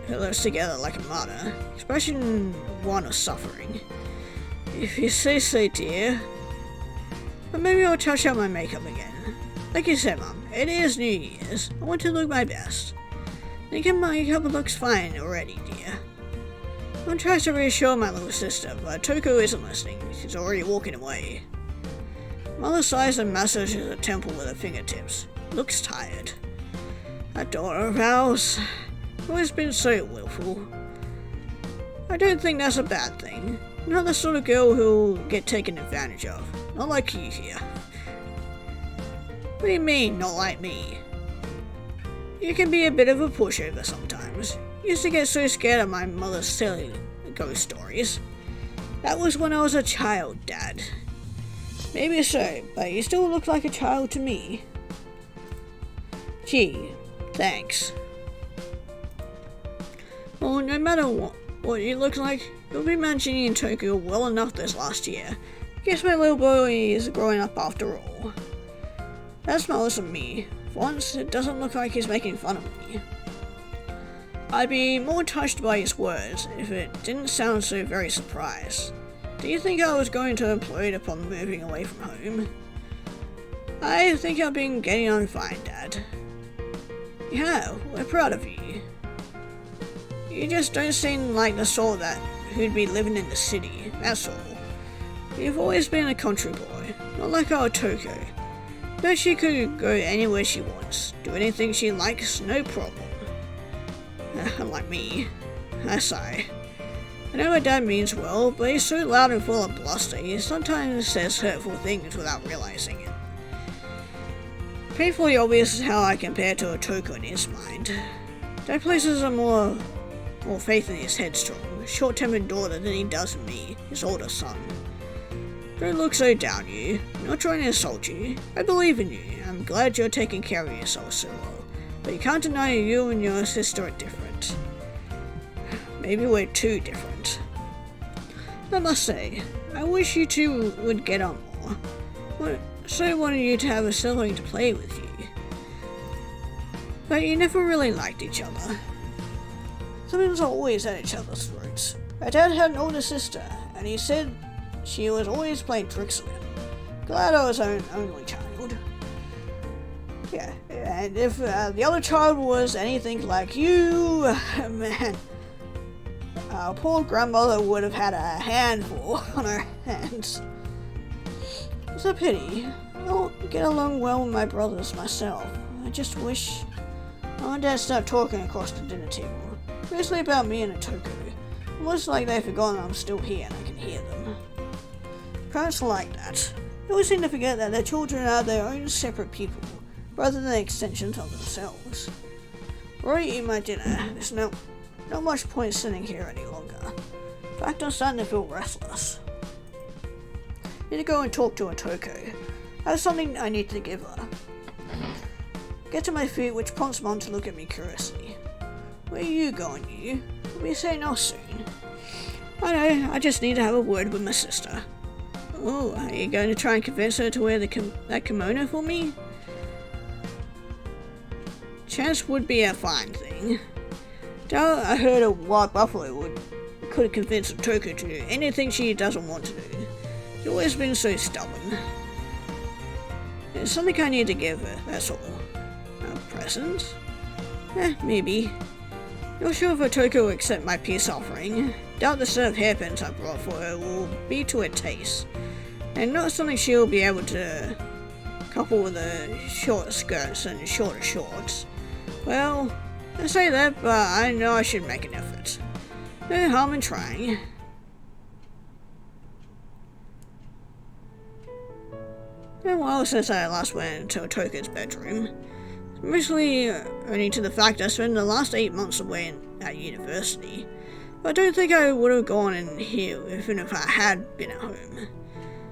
[SPEAKER 1] lips together like a martyr, expression one of suffering. If you say so, dear. But maybe I'll touch up my makeup again. Like you said, Mum, it is New Year's. I want to look my best. I think my makeup looks fine already, dear. Mum tries to reassure my little sister, but Toko isn't listening. She's already walking away. Mother sighs and massages her temple with her fingertips. Looks tired. That daughter of ours. Always been so willful. I don't think that's a bad thing. Not the sort of girl who'll get taken advantage of. Not like you here. What do you mean, not like me? You can be a bit of a pushover sometimes. Used to get so scared of my mother's silly ghost stories. That was when I was a child, Dad. Maybe so, but you still look like a child to me. Gee, thanks. Well, no matter what you look like, you'll be managing in Tokyo well enough this last year. Guess my little boy is growing up after all. That smiles at me. For once, it doesn't look like he's making fun of me. I'd be more touched by his words if it didn't sound so very surprised. Do you think I was going to implode upon moving away from home? I think I've been getting on fine, Dad. Yeah, we're proud of you. You just don't seem like the sort who'd be living in the city, that's all. You've always been a country boy, not like our Toko. Bet she could go anywhere she wants, do anything she likes, no problem. Unlike me. I sigh. I know my dad means well, but he's so loud and full of bluster, he sometimes says hurtful things without realizing it. Painfully obvious is how I compare to a Toko in his mind. Dad places more faith in his headstrong, short-tempered daughter than he does in me, his older son. Don't look so down, you. I'm not trying to insult you. I believe in you. I'm glad you're taking care of yourself so well. But you can't deny you and your sister are different. Maybe we're too different. I must say, I wish you two would get on more. So wanted you to have a sibling to play with you. But you never really liked each other. Siblings are always at each other's throats. My dad had an older sister, and he said she was always playing tricks with him. Glad I was an only child. Yeah, and if the other child was anything like you, man, Our poor grandmother would have had a handful on her hands. It's a pity. I don't get along well with my brothers myself. I just wish Mom and Dad stopped talking across the dinner table. Mostly about me and Otoko. Almost like they've forgotten I'm still here and I can hear them. Parents are like that. They always seem to forget that their children are their own separate people, rather than extensions of themselves. I've already eaten my dinner. There's not much point sitting here any longer. In fact, I'm starting to feel restless. I need to go and talk to Otoko. I have something I need to give her. Get to my feet, which prompts Mom to look at me curiously. Where are you going, you? We'll be saying off soon. I know, I just need to have a word with my sister. Oh, are you going to try and convince her to wear that kimono for me? Chance would be a fine thing. Doubt I heard a wild buffalo could convince Otoko to do anything she doesn't want to do. She's always been so stubborn. There's something I need to give her, that's all. A present? Maybe. Not sure if Otoko will accept my peace offering. Doubt the set of hairpins I brought for her will be to her taste. And not something she'll be able to couple with the short skirts and shorter shorts. Well, I say that, but I know I should make an effort. No harm in trying. It's been a while since I last went to Otoko's bedroom. Mostly owing to the fact I spent the last 8 months away at university. But I don't think I would have gone in here even if I had been at home.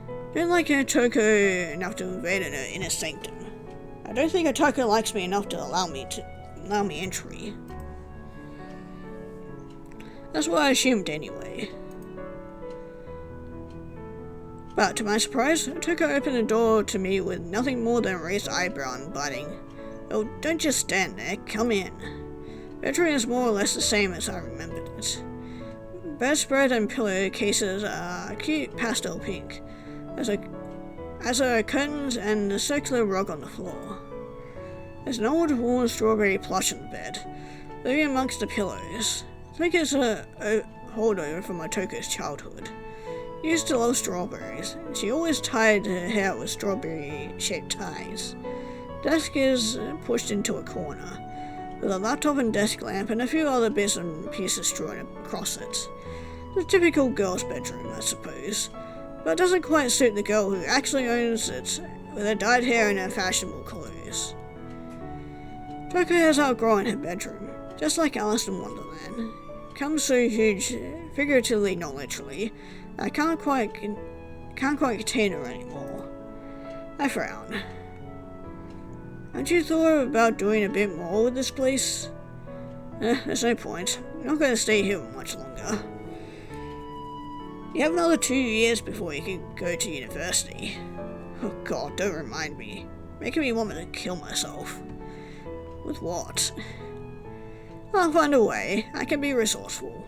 [SPEAKER 1] I don't like Otoko enough to invade her inner sanctum. I don't think Otoko likes me enough to allow me entry. That's what I assumed anyway. But to my surprise, Otoko opened the door to me with nothing more than a raised eyebrow and biting. Oh, don't just stand there, come in. Bedroom is more or less the same as I remembered it. Bedspread and pillowcases are cute pastel pink, as are curtains and the circular rug on the floor. There's an old worn strawberry plush in the bed, living amongst the pillows. I think it's a holdover from Otoko's childhood. She used to love strawberries, and she always tied her hair with strawberry-shaped ties. Desk is pushed into a corner, with a laptop and desk lamp and a few other bits and pieces strewn across it. The typical girl's bedroom, I suppose, but it doesn't quite suit the girl who actually owns it, with her dyed hair and her fashionable clothes. Otoko has outgrown her bedroom, just like Alice in Wonderland. It becomes so huge, figuratively, not literally, I can't quite contain her anymore. I frown. Haven't you thought about doing a bit more with this place? There's no point. I'm not going to stay here much longer. You have another 2 years before you can go to university. Oh god, don't remind me. Making me want to kill myself. With what? I'll find a way. I can be resourceful.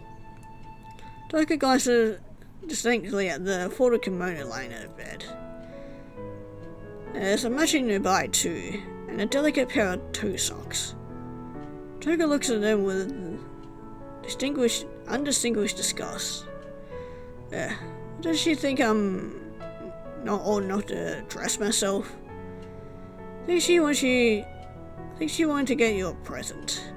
[SPEAKER 1] Otoko glances distinctly at the folded kimono lying at her bed. There's a matching nearby too, and a delicate pair of toe socks. Otoko looks at them with undistinguished disgust. Does she think I'm not old enough to dress myself? I think she wanted to get you a present.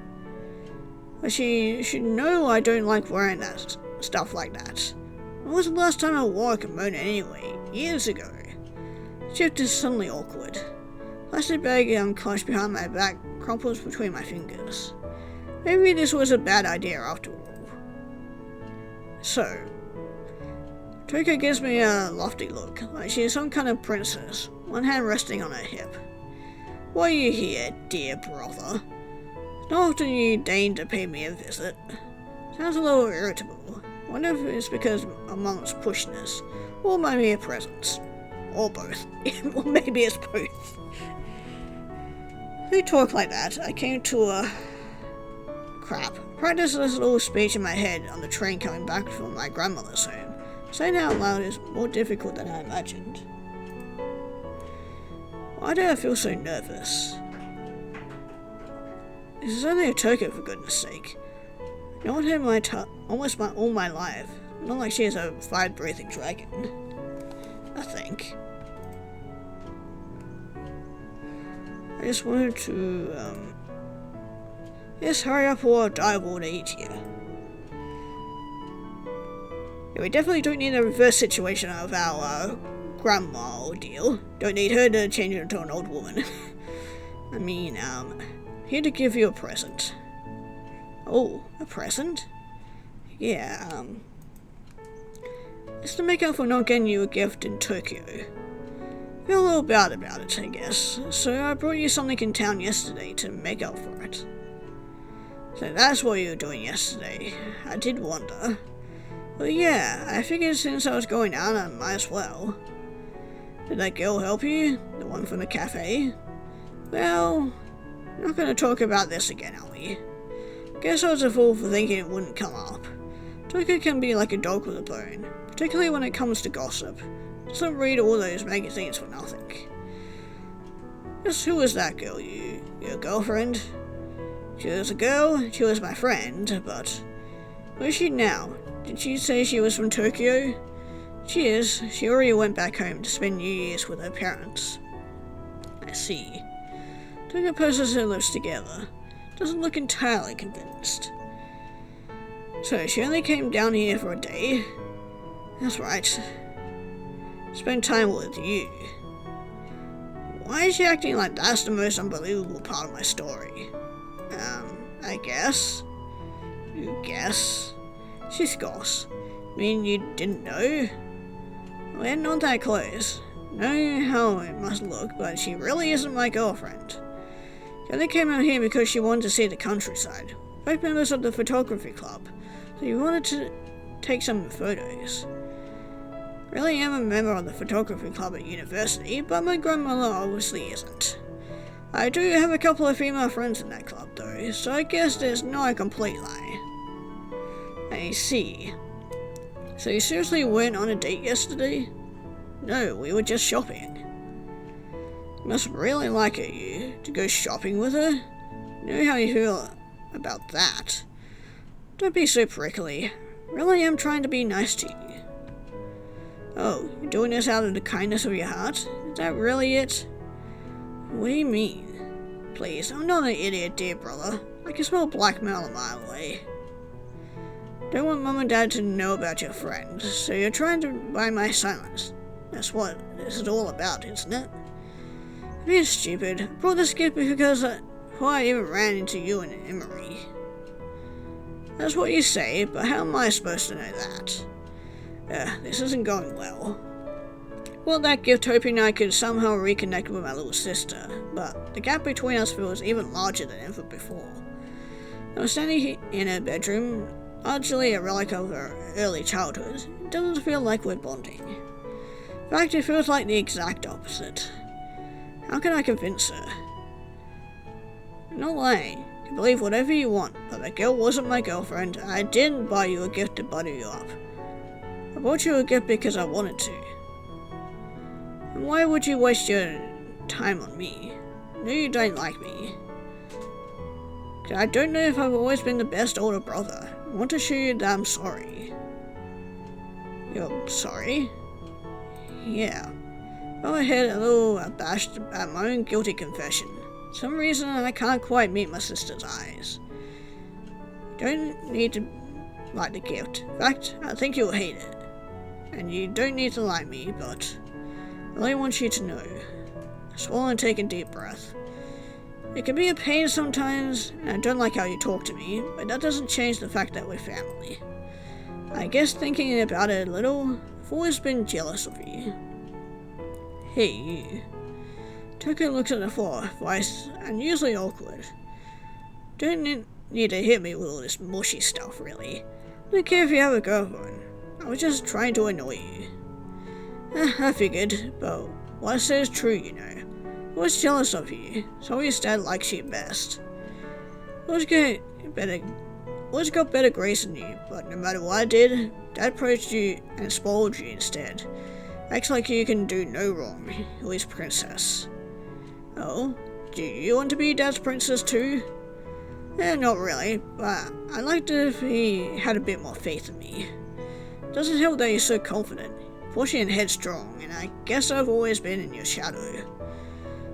[SPEAKER 1] But she should know I don't like wearing that stuff like that. When was the last time I wore a kimono anyway? Years ago. The shift is suddenly awkward. Plastic bag unclenched behind my back crumples between my fingers. Maybe this was a bad idea after all. So, Otoko gives me a lofty look, like she is some kind of princess, one hand resting on her hip. Why are you here, dear brother? It's not often you deign to pay me a visit. Sounds a little irritable. I wonder if it's because amongst pushness, or my mere presence. Or both. Or maybe it's both. If you talk like that, I came to a... Crap. Practice this little speech in my head on the train coming back from my grandmother's home. Saying it out loud is more difficult than I imagined. Why do I feel so nervous? This is only Otoko, for goodness sake. No one had my almost all my life. Not like she is a fire-breathing dragon. I think. I just wanted to, just hurry up or I'll die of old age here. Yeah, we definitely don't need a reverse situation of our grandma ordeal. Don't need her to change into an old woman. I mean, here to give you a present. Oh, a present? Yeah, it's to make up for not getting you a gift in Tokyo. Feel a little bad about it, I guess, so I brought you something in town yesterday to make up for it. So that's what you were doing yesterday. I did wonder. Well, yeah, I figured since I was going out, I might as well. Did that girl help you? The one from the cafe? Well, not gonna talk about this again, are we? Guess I was a fool for thinking it wouldn't come up. Tokyo can be like a dog with a bone, particularly when it comes to gossip. Don't read all those magazines for nothing. Just who was that girl? Your girlfriend? She was a girl, she was my friend, but where is she now? Did she say she was from Tokyo? She is. She already went back home to spend New Year's with her parents. I see. Tokyo poses her lips together. Doesn't look entirely convinced. So she only came down here for a day? That's right. Spend time with you. Why is she acting like that's the most unbelievable part of my story? I guess. You guess? She's goss. Mean you didn't know? We're not that close. Know how it must look, but she really isn't my girlfriend. She only came out here because she wanted to see the countryside. Both members of the photography club, so you wanted to take some photos. Really am a member of the photography club at university, but my grandmother obviously isn't. I do have a couple of female friends in that club though, so I guess there's not a complete lie. I see. So you seriously went on a date yesterday? No, we were just shopping. You must really like her, you, to go shopping with her? You know how you feel about that. Don't be so prickly. Really am trying to be nice to you. Oh, you're doing this out of the kindness of your heart? Is that really it? What do you mean? Please, I'm not an idiot, dear brother. I can smell blackmail a mile away. Don't want Mum and Dad to know about your friend, so you're trying to buy my silence. That's what this is all about, isn't it? I'm being stupid. I brought this gift because before I even ran into you and Emery. That's what you say, but how am I supposed to know that? This isn't going well. Well, that gift hoping I could somehow reconnect with my little sister, but the gap between us feels even larger than ever before. I was standing in her bedroom, largely a relic of her early childhood. It doesn't feel like we're bonding. In fact, it feels like the exact opposite. How can I convince her? I'm not lying. You can believe whatever you want, but that girl wasn't my girlfriend. I didn't buy you a gift to butter you up. I bought you a gift because I wanted to. And why would you waste your time on me? I know you don't like me. I don't know if I've always been the best older brother. I want to show you that I'm sorry. You're sorry? Yeah. Go ahead, a little abashed at my own guilty confession. For some reason I can't quite meet my sister's eyes. You don't need to like the gift. In fact, I think you'll hate it. And you don't need to like me, but I really want you to know. Swallow and take a deep breath. It can be a pain sometimes, and I don't like how you talk to me, but that doesn't change the fact that we're family. I guess thinking about it a little, I've always been jealous of you. Hey, you. Toko looks at the floor, voice unusually awkward. Don't need to hit me with all this mushy stuff, really. I don't care if you have a girlfriend. I was just trying to annoy you. I figured, but what I say is true, you know. I was jealous of you. It's always Dad likes you best. Always got better grades than you, but no matter what I did, Dad praised you and spoiled you instead. Acts like you can do no wrong. Always princess. Oh, do you want to be Dad's princess too? Not really, but I'd like to if he had a bit more faith in me. Doesn't help that you're so confident, pushy and headstrong, and I guess I've always been in your shadow.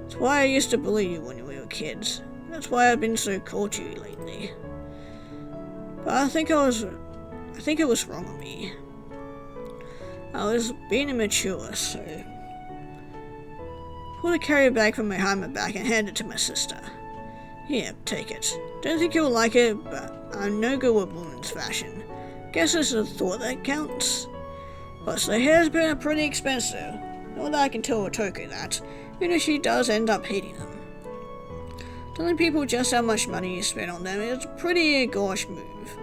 [SPEAKER 1] That's why I used to bully you when we were kids. That's why I've been so cold to you lately. But I think it was wrong of me. I was being immature, so pulled a carrier bag from behind my back and handed it to my sister. Here, take it. Don't think you'll like it, but I'm no good with women's fashion. Guess it's the thought that counts. Plus, the hair's been pretty expensive. Not that I can tell Otoko that, even if she does end up hating them. Telling people just how much money you spend on them is a pretty gauche move.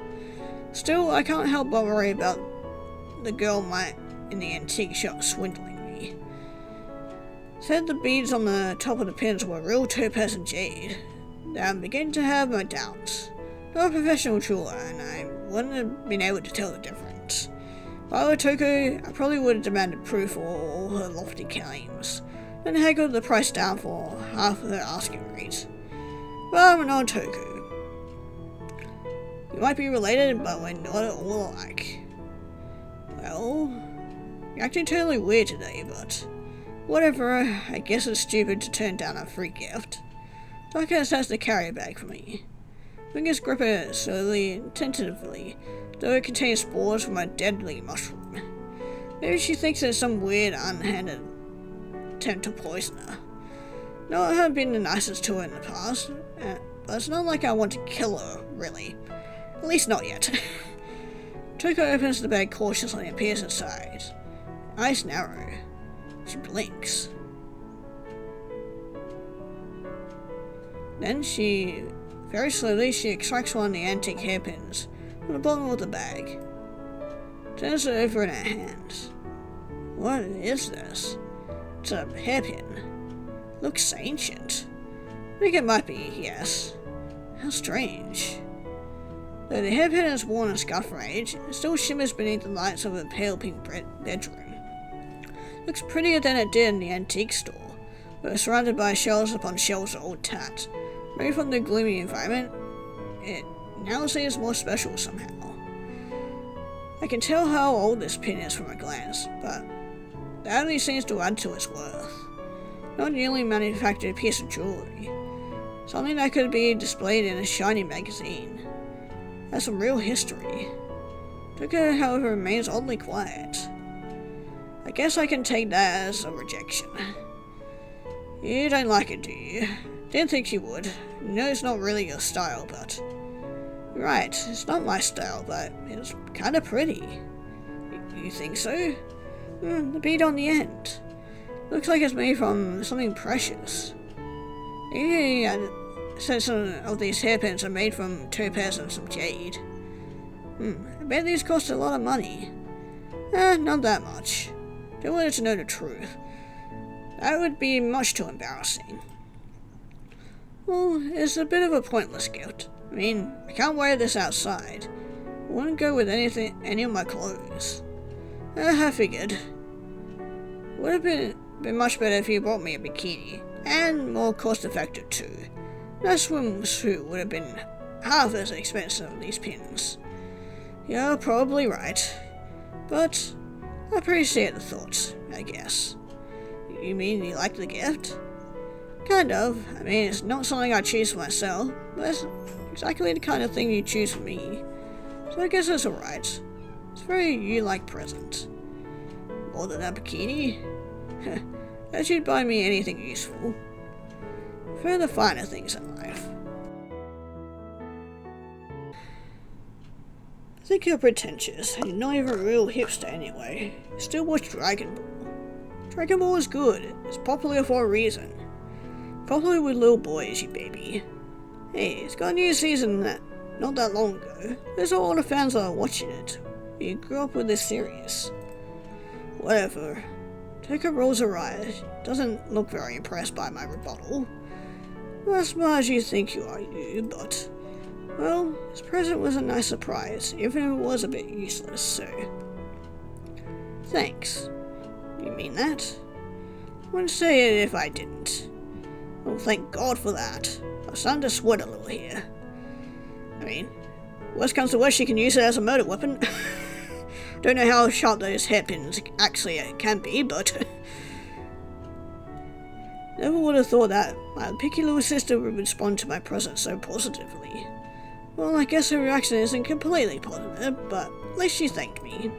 [SPEAKER 1] Still, I can't help but worry about the girl in the antique shop swindling me. Said the beads on the top of the pins were real topaz and jade. Now I'm beginning to have my doubts. Not a professional jeweler, and I wouldn't have been able to tell the difference. If I were Toko, I probably would have demanded proof for all her lofty claims, then haggled the price down for half of her asking rate. But I'm not Toko. We might be related, but we're not at all alike. Well, you're acting totally weird today, but whatever, I guess it's stupid to turn down a free gift. Taka has the carrier bag for me. Fingers grip it slowly and tentatively, though it contains spores from a deadly mushroom. Maybe she thinks it's some weird, unhanded attempt to poison her. No, I haven't been the nicest to her in the past, but it's not like I want to kill her, really. At least not yet. Toko opens the bag cautiously and peers inside. Eyes narrow. She blinks. Then very slowly, she extracts one of the antique hairpins from the bottom of the bag. Turns it over in her hands. What is this? It's a hairpin. Looks ancient. I think it might be, yes. How strange. Though the hairpin is worn and scuffed from age, it still shimmers beneath the lights of a pale pink bedroom. Looks prettier than it did in the antique store, but surrounded by shelves upon shelves of old tat. Maybe from the gloomy environment, it now seems more special somehow. I can tell how old this pin is from a glance, but that only seems to add to its worth. Not a newly manufactured piece of jewelry. Something that could be displayed in a shiny magazine. Has some real history. Toko, however, remains oddly quiet. I guess I can take that as a rejection. You don't like it, do you? Didn't think you would. You know it's not really your style, but... Right, it's not my style, but it's kinda pretty. You think so? The bead on the end. Looks like it's made from something precious. Maybe I said some of these hairpins are made from topaz and some jade. I bet these cost a lot of money. Not that much. Don't want to know the truth. That would be much too embarrassing. Well, it's a bit of a pointless gift. I mean, I can't wear this outside. I wouldn't go with any of my clothes. I figured. Would have been much better if you bought me a bikini, and more cost-effective too. That swimsuit would have been half as expensive as these pins. You're probably right, but I appreciate the thought, I guess. You mean you like the gift? Kind of. I mean, it's not something I choose for myself, but it's exactly the kind of thing you choose for me. So I guess it's alright. It's a very you-like present. More than a bikini? That should buy me anything useful. For the finer things in life. I think you're pretentious, and you're not even a real hipster anyway. You still watch Dragon Ball. Dragon Ball is good. It's popular for a reason. Popular with little boys, you baby. Hey, it's got a new season not that long ago. There's all the fans that are watching it. You grew up with this series. Whatever. Toko rolls her eyes. Doesn't look very impressed by my rebuttal. Not as smart as you think you are, but... Well, this present was a nice surprise, even if it was a bit useless, so... Thanks. You mean that? I wouldn't say it if I didn't. Oh, thank God for that. I'm starting to sweat a little here. I mean, worst comes to worst, she can use it as a murder weapon. Don't know how sharp those hairpins actually can be, but never would have thought that my picky little sister would respond to my presence so positively. Well, I guess her reaction isn't completely positive, but at least she thanked me.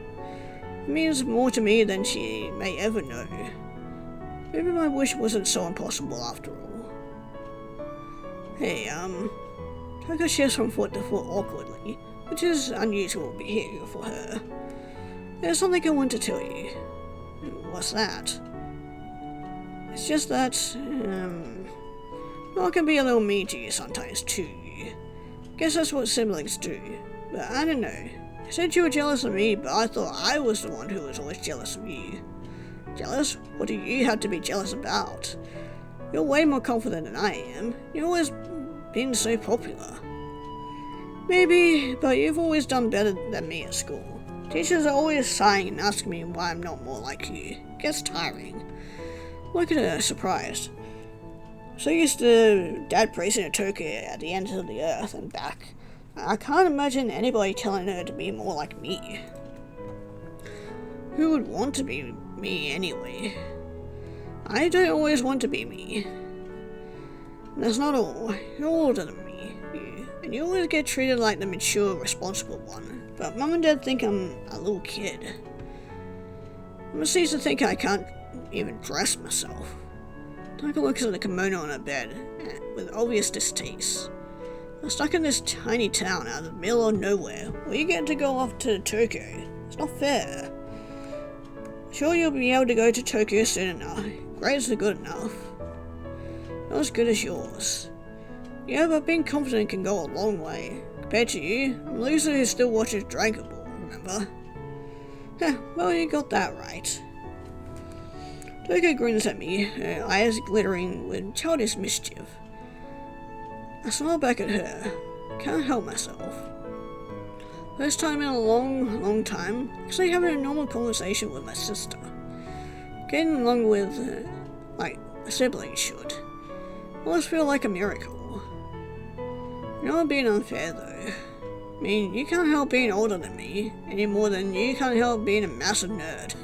[SPEAKER 1] It means more to me than she may ever know. Maybe my wish wasn't so impossible after all. Hey, Toko shifts from foot to foot awkwardly, which is unusual behavior for her. There's something I want to tell you. What's that? It's just that, well, I can be a little mean to you sometimes too. Guess that's what siblings do. But I don't know. You said you were jealous of me, but I thought I was the one who was always jealous of you. Jealous? What do you have to be jealous about? You're way more confident than I am. You've always been so popular. Maybe, but you've always done better than me at school. Teachers are always sighing and asking me why I'm not more like you. It gets tiring. Look at her, surprised. So used to Dad praising a Toko at the ends of the earth and back. I can't imagine anybody telling her to be more like me. Who would want to be me anyway? I don't always want to be me. That's not all. You're older than me, and you always get treated like the mature, responsible one. But Mum and Dad think I'm a little kid. Mum seems to think I can't even dress myself. Taka looks at the kimono on her bed with obvious distaste. I'm stuck in this tiny town out of the middle of nowhere, where you get to go off to Tokyo. It's not fair. Sure, you'll be able to go to Tokyo soon enough. Grades are good enough. Not as good as yours. Yeah, but being confident can go a long way. Compared to you, I'm a loser who still watches Dragon Ball, remember? Heh, well, you got that right. Toko grins at me, her eyes glittering with childish mischief. I smile back at her. Can't help myself. First time in a long time, actually having a normal conversation with my sister. Getting along with, like a sibling should. Almost feel like a miracle. You know I'm being unfair though. I mean, you can't help being older than me, any more than you can't help being a massive nerd.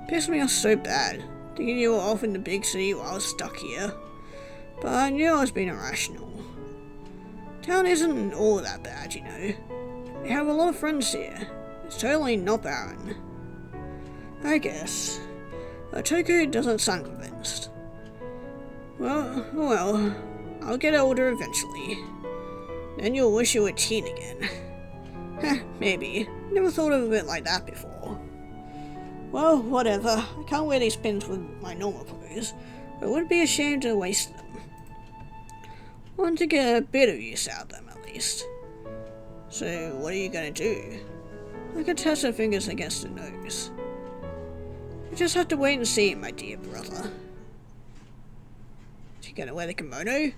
[SPEAKER 1] Pissed me off so bad, thinking you were off in the big city while I was stuck here. But I knew I was being irrational. Town isn't all that bad, you know. We have a lot of friends here. It's totally not barren. I guess. But Toko doesn't sound convinced. Well, I'll get older eventually. Then you'll wish you were a teen again. Heh, maybe. Never thought of it like that before. Well, whatever. I can't wear these pins with my normal clothes, but it would be a shame to waste them. I want to get a bit of use out of them, at least. So, what are you gonna do? I can test her fingers against her nose. You just have to wait and see, my dear brother. Is she gonna wear the kimono?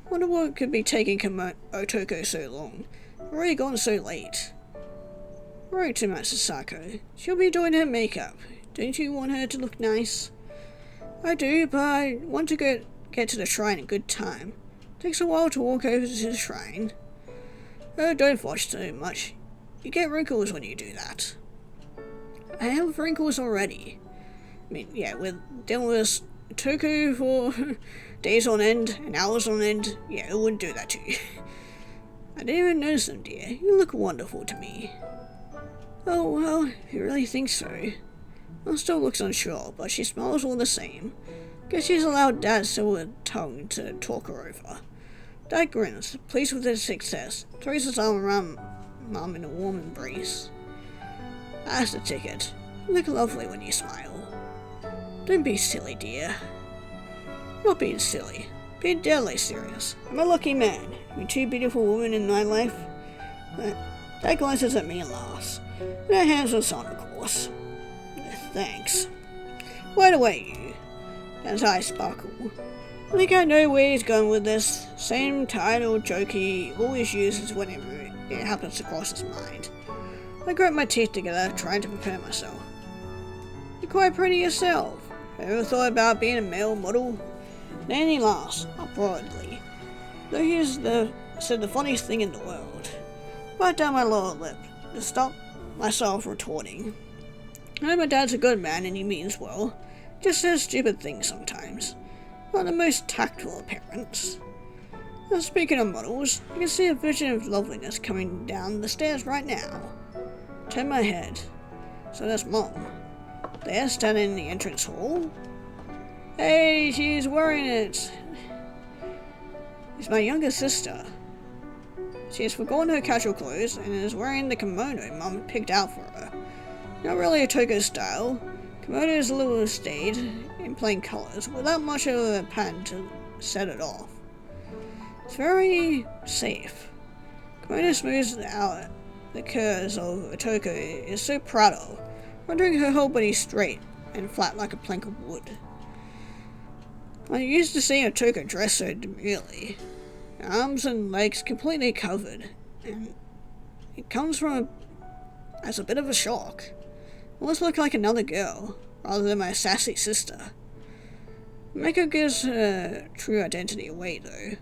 [SPEAKER 1] Wonder what could be taking Otoko so long. Already gone so late. Right to Sasako. She'll be doing her makeup. Don't you want her to look nice? I do, but I want to get to the shrine in good time. Takes a while to walk over to the shrine. Oh, don't watch so much. You get wrinkles when you do that. I have wrinkles already. I mean, yeah, with dealing with Toko for days on end and hours on end, yeah, it wouldn't do that to you. I didn't even notice them, dear. You look wonderful to me. Oh, well, if you really think so. Mom still looks unsure, but she smiles all the same. Guess she's allowed Dad's silver tongue to talk her over. Dad grins, pleased with his success, throws his arm around Mum in a warm embrace. That's the ticket. You look lovely when you smile. Don't be silly, dear. Not being silly. Being deadly serious. I'm a lucky man, having two beautiful women in my life. Dad glances at me and laughs. And her hands are on, of course. Thanks. Wait away, you. Dad's eyes sparkle. I think I know where he's going with this. Same title joke he always uses whenever it happens to cross his mind. I grit my teeth together, trying to prepare myself. You're quite pretty yourself. Ever thought about being a male model? Then he laughs, uproariously. Though he is the said the funniest thing in the world. Bite down my lower lip to stop myself retorting. I know my dad's a good man and he means well, just says stupid things sometimes. Not the most tactful of parents. Now, speaking of models, I can see a vision of loveliness coming down the stairs right now. Turn my head. So that's Mom. There, standing in the entrance hall. Hey, she's wearing it. It's my younger sister. She has forgotten her casual clothes and is wearing the kimono Mom picked out for her. Not really a Toko style. Kimono is a little staid in plain colours without much of a pattern to set it off. It's very safe. Kimono smooths out the curves of a Toko is so proud of, rendering her whole body straight and flat like a plank of wood. I'm used to seeing a Toko dressed so demurely, arms and legs completely covered, and it comes from as a bit of a shock. Almost look like another girl, rather than my sassy sister. Mako gives her true identity away though.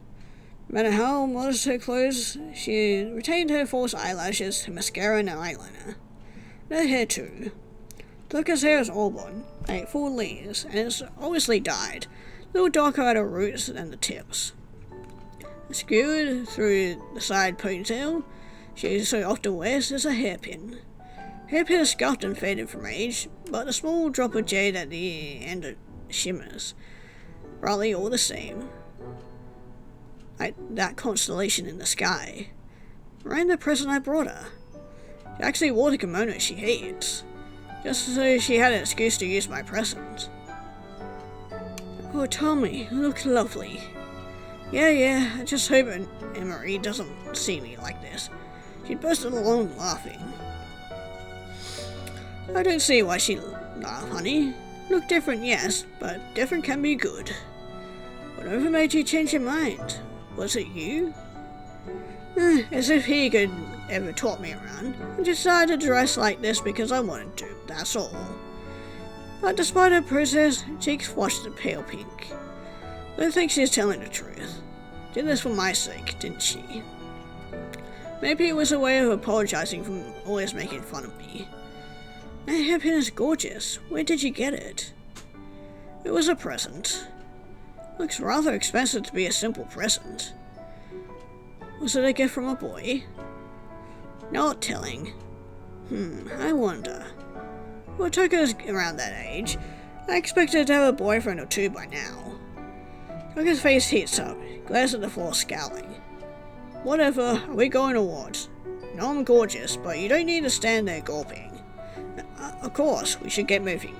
[SPEAKER 1] No matter how modest her clothes, she retained her false eyelashes, her mascara and her eyeliner. And her hair too. Toka's hair is auburn, like full leaves, and it's obviously dyed, a little darker at her roots than the tips. Skewed through the side ponytail she so often wears is a hairpin. Hairpin is scuffed and faded from age, but a small drop of jade at the end shimmers, brightly all the same. Like that constellation in the sky. Right the present I brought her. She actually wore the kimono she hates, just so she had an excuse to use my present. Oh, Tommy, you look lovely. Yeah, I just hope Emery doesn't see me like this. She bursted along laughing. I don't see why she laughed, honey. Look different, yes, but different can be good. Whatever made you change your mind? Was it you? As if he could ever talk me around. I decided to dress like this because I wanted to, that's all. But despite her process, cheeks flushed a pale pink. I don't think she's telling the truth. Did this for my sake, didn't she? Maybe it was a way of apologizing for always making fun of me. My hairpin is gorgeous. Where did you get it? It was a present. Looks rather expensive to be a simple present. Was it a gift from a boy? Not telling. I wonder. Well, Toko's around that age. I expected to have a boyfriend or two by now. Toko's face heats up, glares at the floor scowling. Whatever, are we going to what? No, I'm gorgeous, but you don't need to stand there gulping. Of course, we should get moving.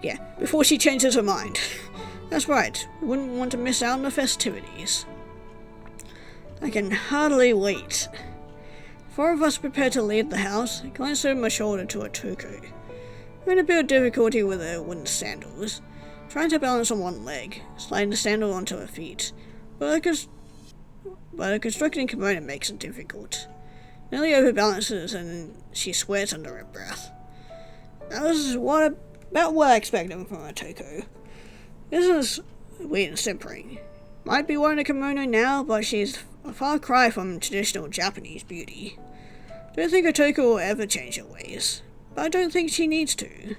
[SPEAKER 1] Yeah, before she changes her mind. That's right, we wouldn't want to miss out on the festivities. I can hardly wait. Four of us prepare to leave the house. I glance over my shoulder to a Toko. I'm in a bit of difficulty with her wooden sandals, trying to balance on one leg, sliding the sandal onto her feet, but a constructing kimono makes it difficult. Nearly overbalances and she swears under her breath. That was about what I expected from a Toko. This is weird and simpering. Might be wearing a kimono now, but she's a far cry from traditional Japanese beauty. Don't think a Toko will ever change her ways, but I don't think she needs to.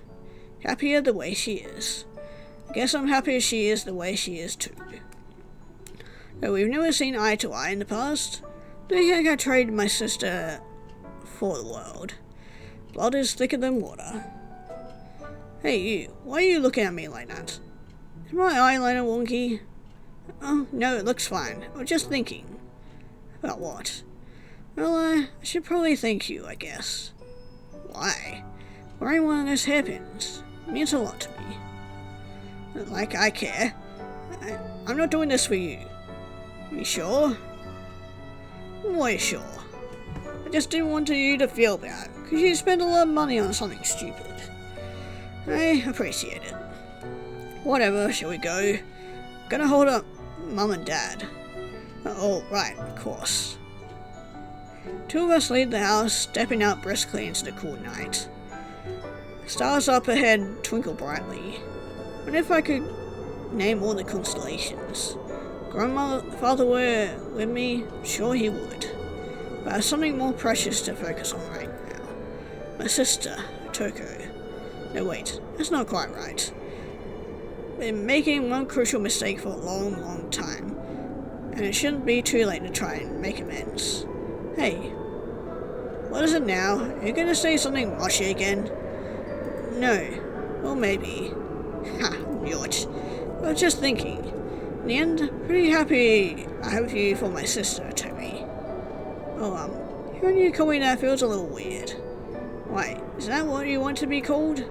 [SPEAKER 1] Happier the way she is. I guess I'm happy she is the way she is too. Though we've never seen eye to eye in the past, don't think I trade my sister for the world. Blood is thicker than water. Hey you, why are you looking at me like that? Is my eyeliner wonky? Oh, no, it looks fine. I was just thinking. About what? Well, I should probably thank you, I guess. Why? Wearing one of those hairpins means a lot to me. Like I care. I'm not doing this for you. You sure? Why sure? I just didn't want you to feel bad, because you spent a lot of money on something stupid. I appreciate it. Whatever, shall we go? Gonna hold up Mum and Dad. Oh, right, of course. Two of us leave the house, stepping out briskly into the cool night. Stars up ahead twinkle brightly. What if I could name all the constellations? grandfather were with me, sure he would. But I have something more precious to focus on right now. My sister, Toko. No wait, that's not quite right. Been making one crucial mistake for a long time, and it shouldn't be too late to try and make amends. Hey, what is it now? Are you gonna say something mushy again? No. Well, maybe. Ha, knew it. I was just thinking. In the end, pretty happy I have you for my sister, Tommy. Oh, hearing you call me that feels a little weird. Why, is that what you want to be called?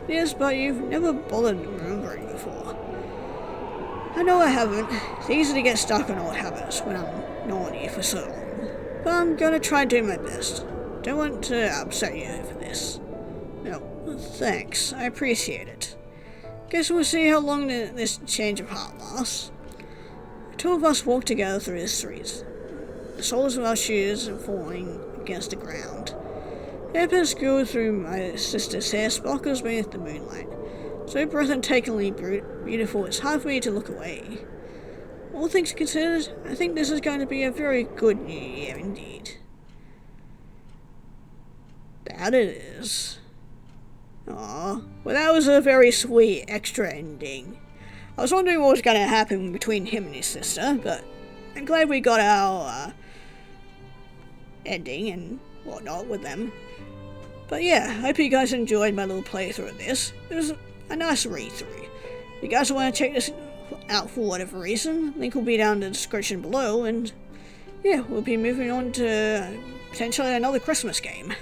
[SPEAKER 1] Yes, but you've never bothered remembering before. I know I haven't. It's easy to get stuck on old habits when I'm naughty for so long. But I'm gonna try doing my best. Don't want to upset you over this. No, thanks. I appreciate it. Guess we'll see how long this change of heart lasts. The two of us walked together through the streets, the soles of our shoes falling against the ground. Hairpins screwed through my sister's hair, sparkles beneath the moonlight. So breathtakingly beautiful, it's hard for me to look away. All things considered, I think this is going to be a very good new year indeed. That it is. Aw, well that was a very sweet extra ending. I was wondering what was going to happen between him and his sister, but I'm glad we got our ending and whatnot with them. But yeah, I hope you guys enjoyed my little playthrough of this. It was a nice read-through. If you guys want to check this out for whatever reason, link will be down in the description below, and yeah, we'll be moving on to potentially another Christmas game.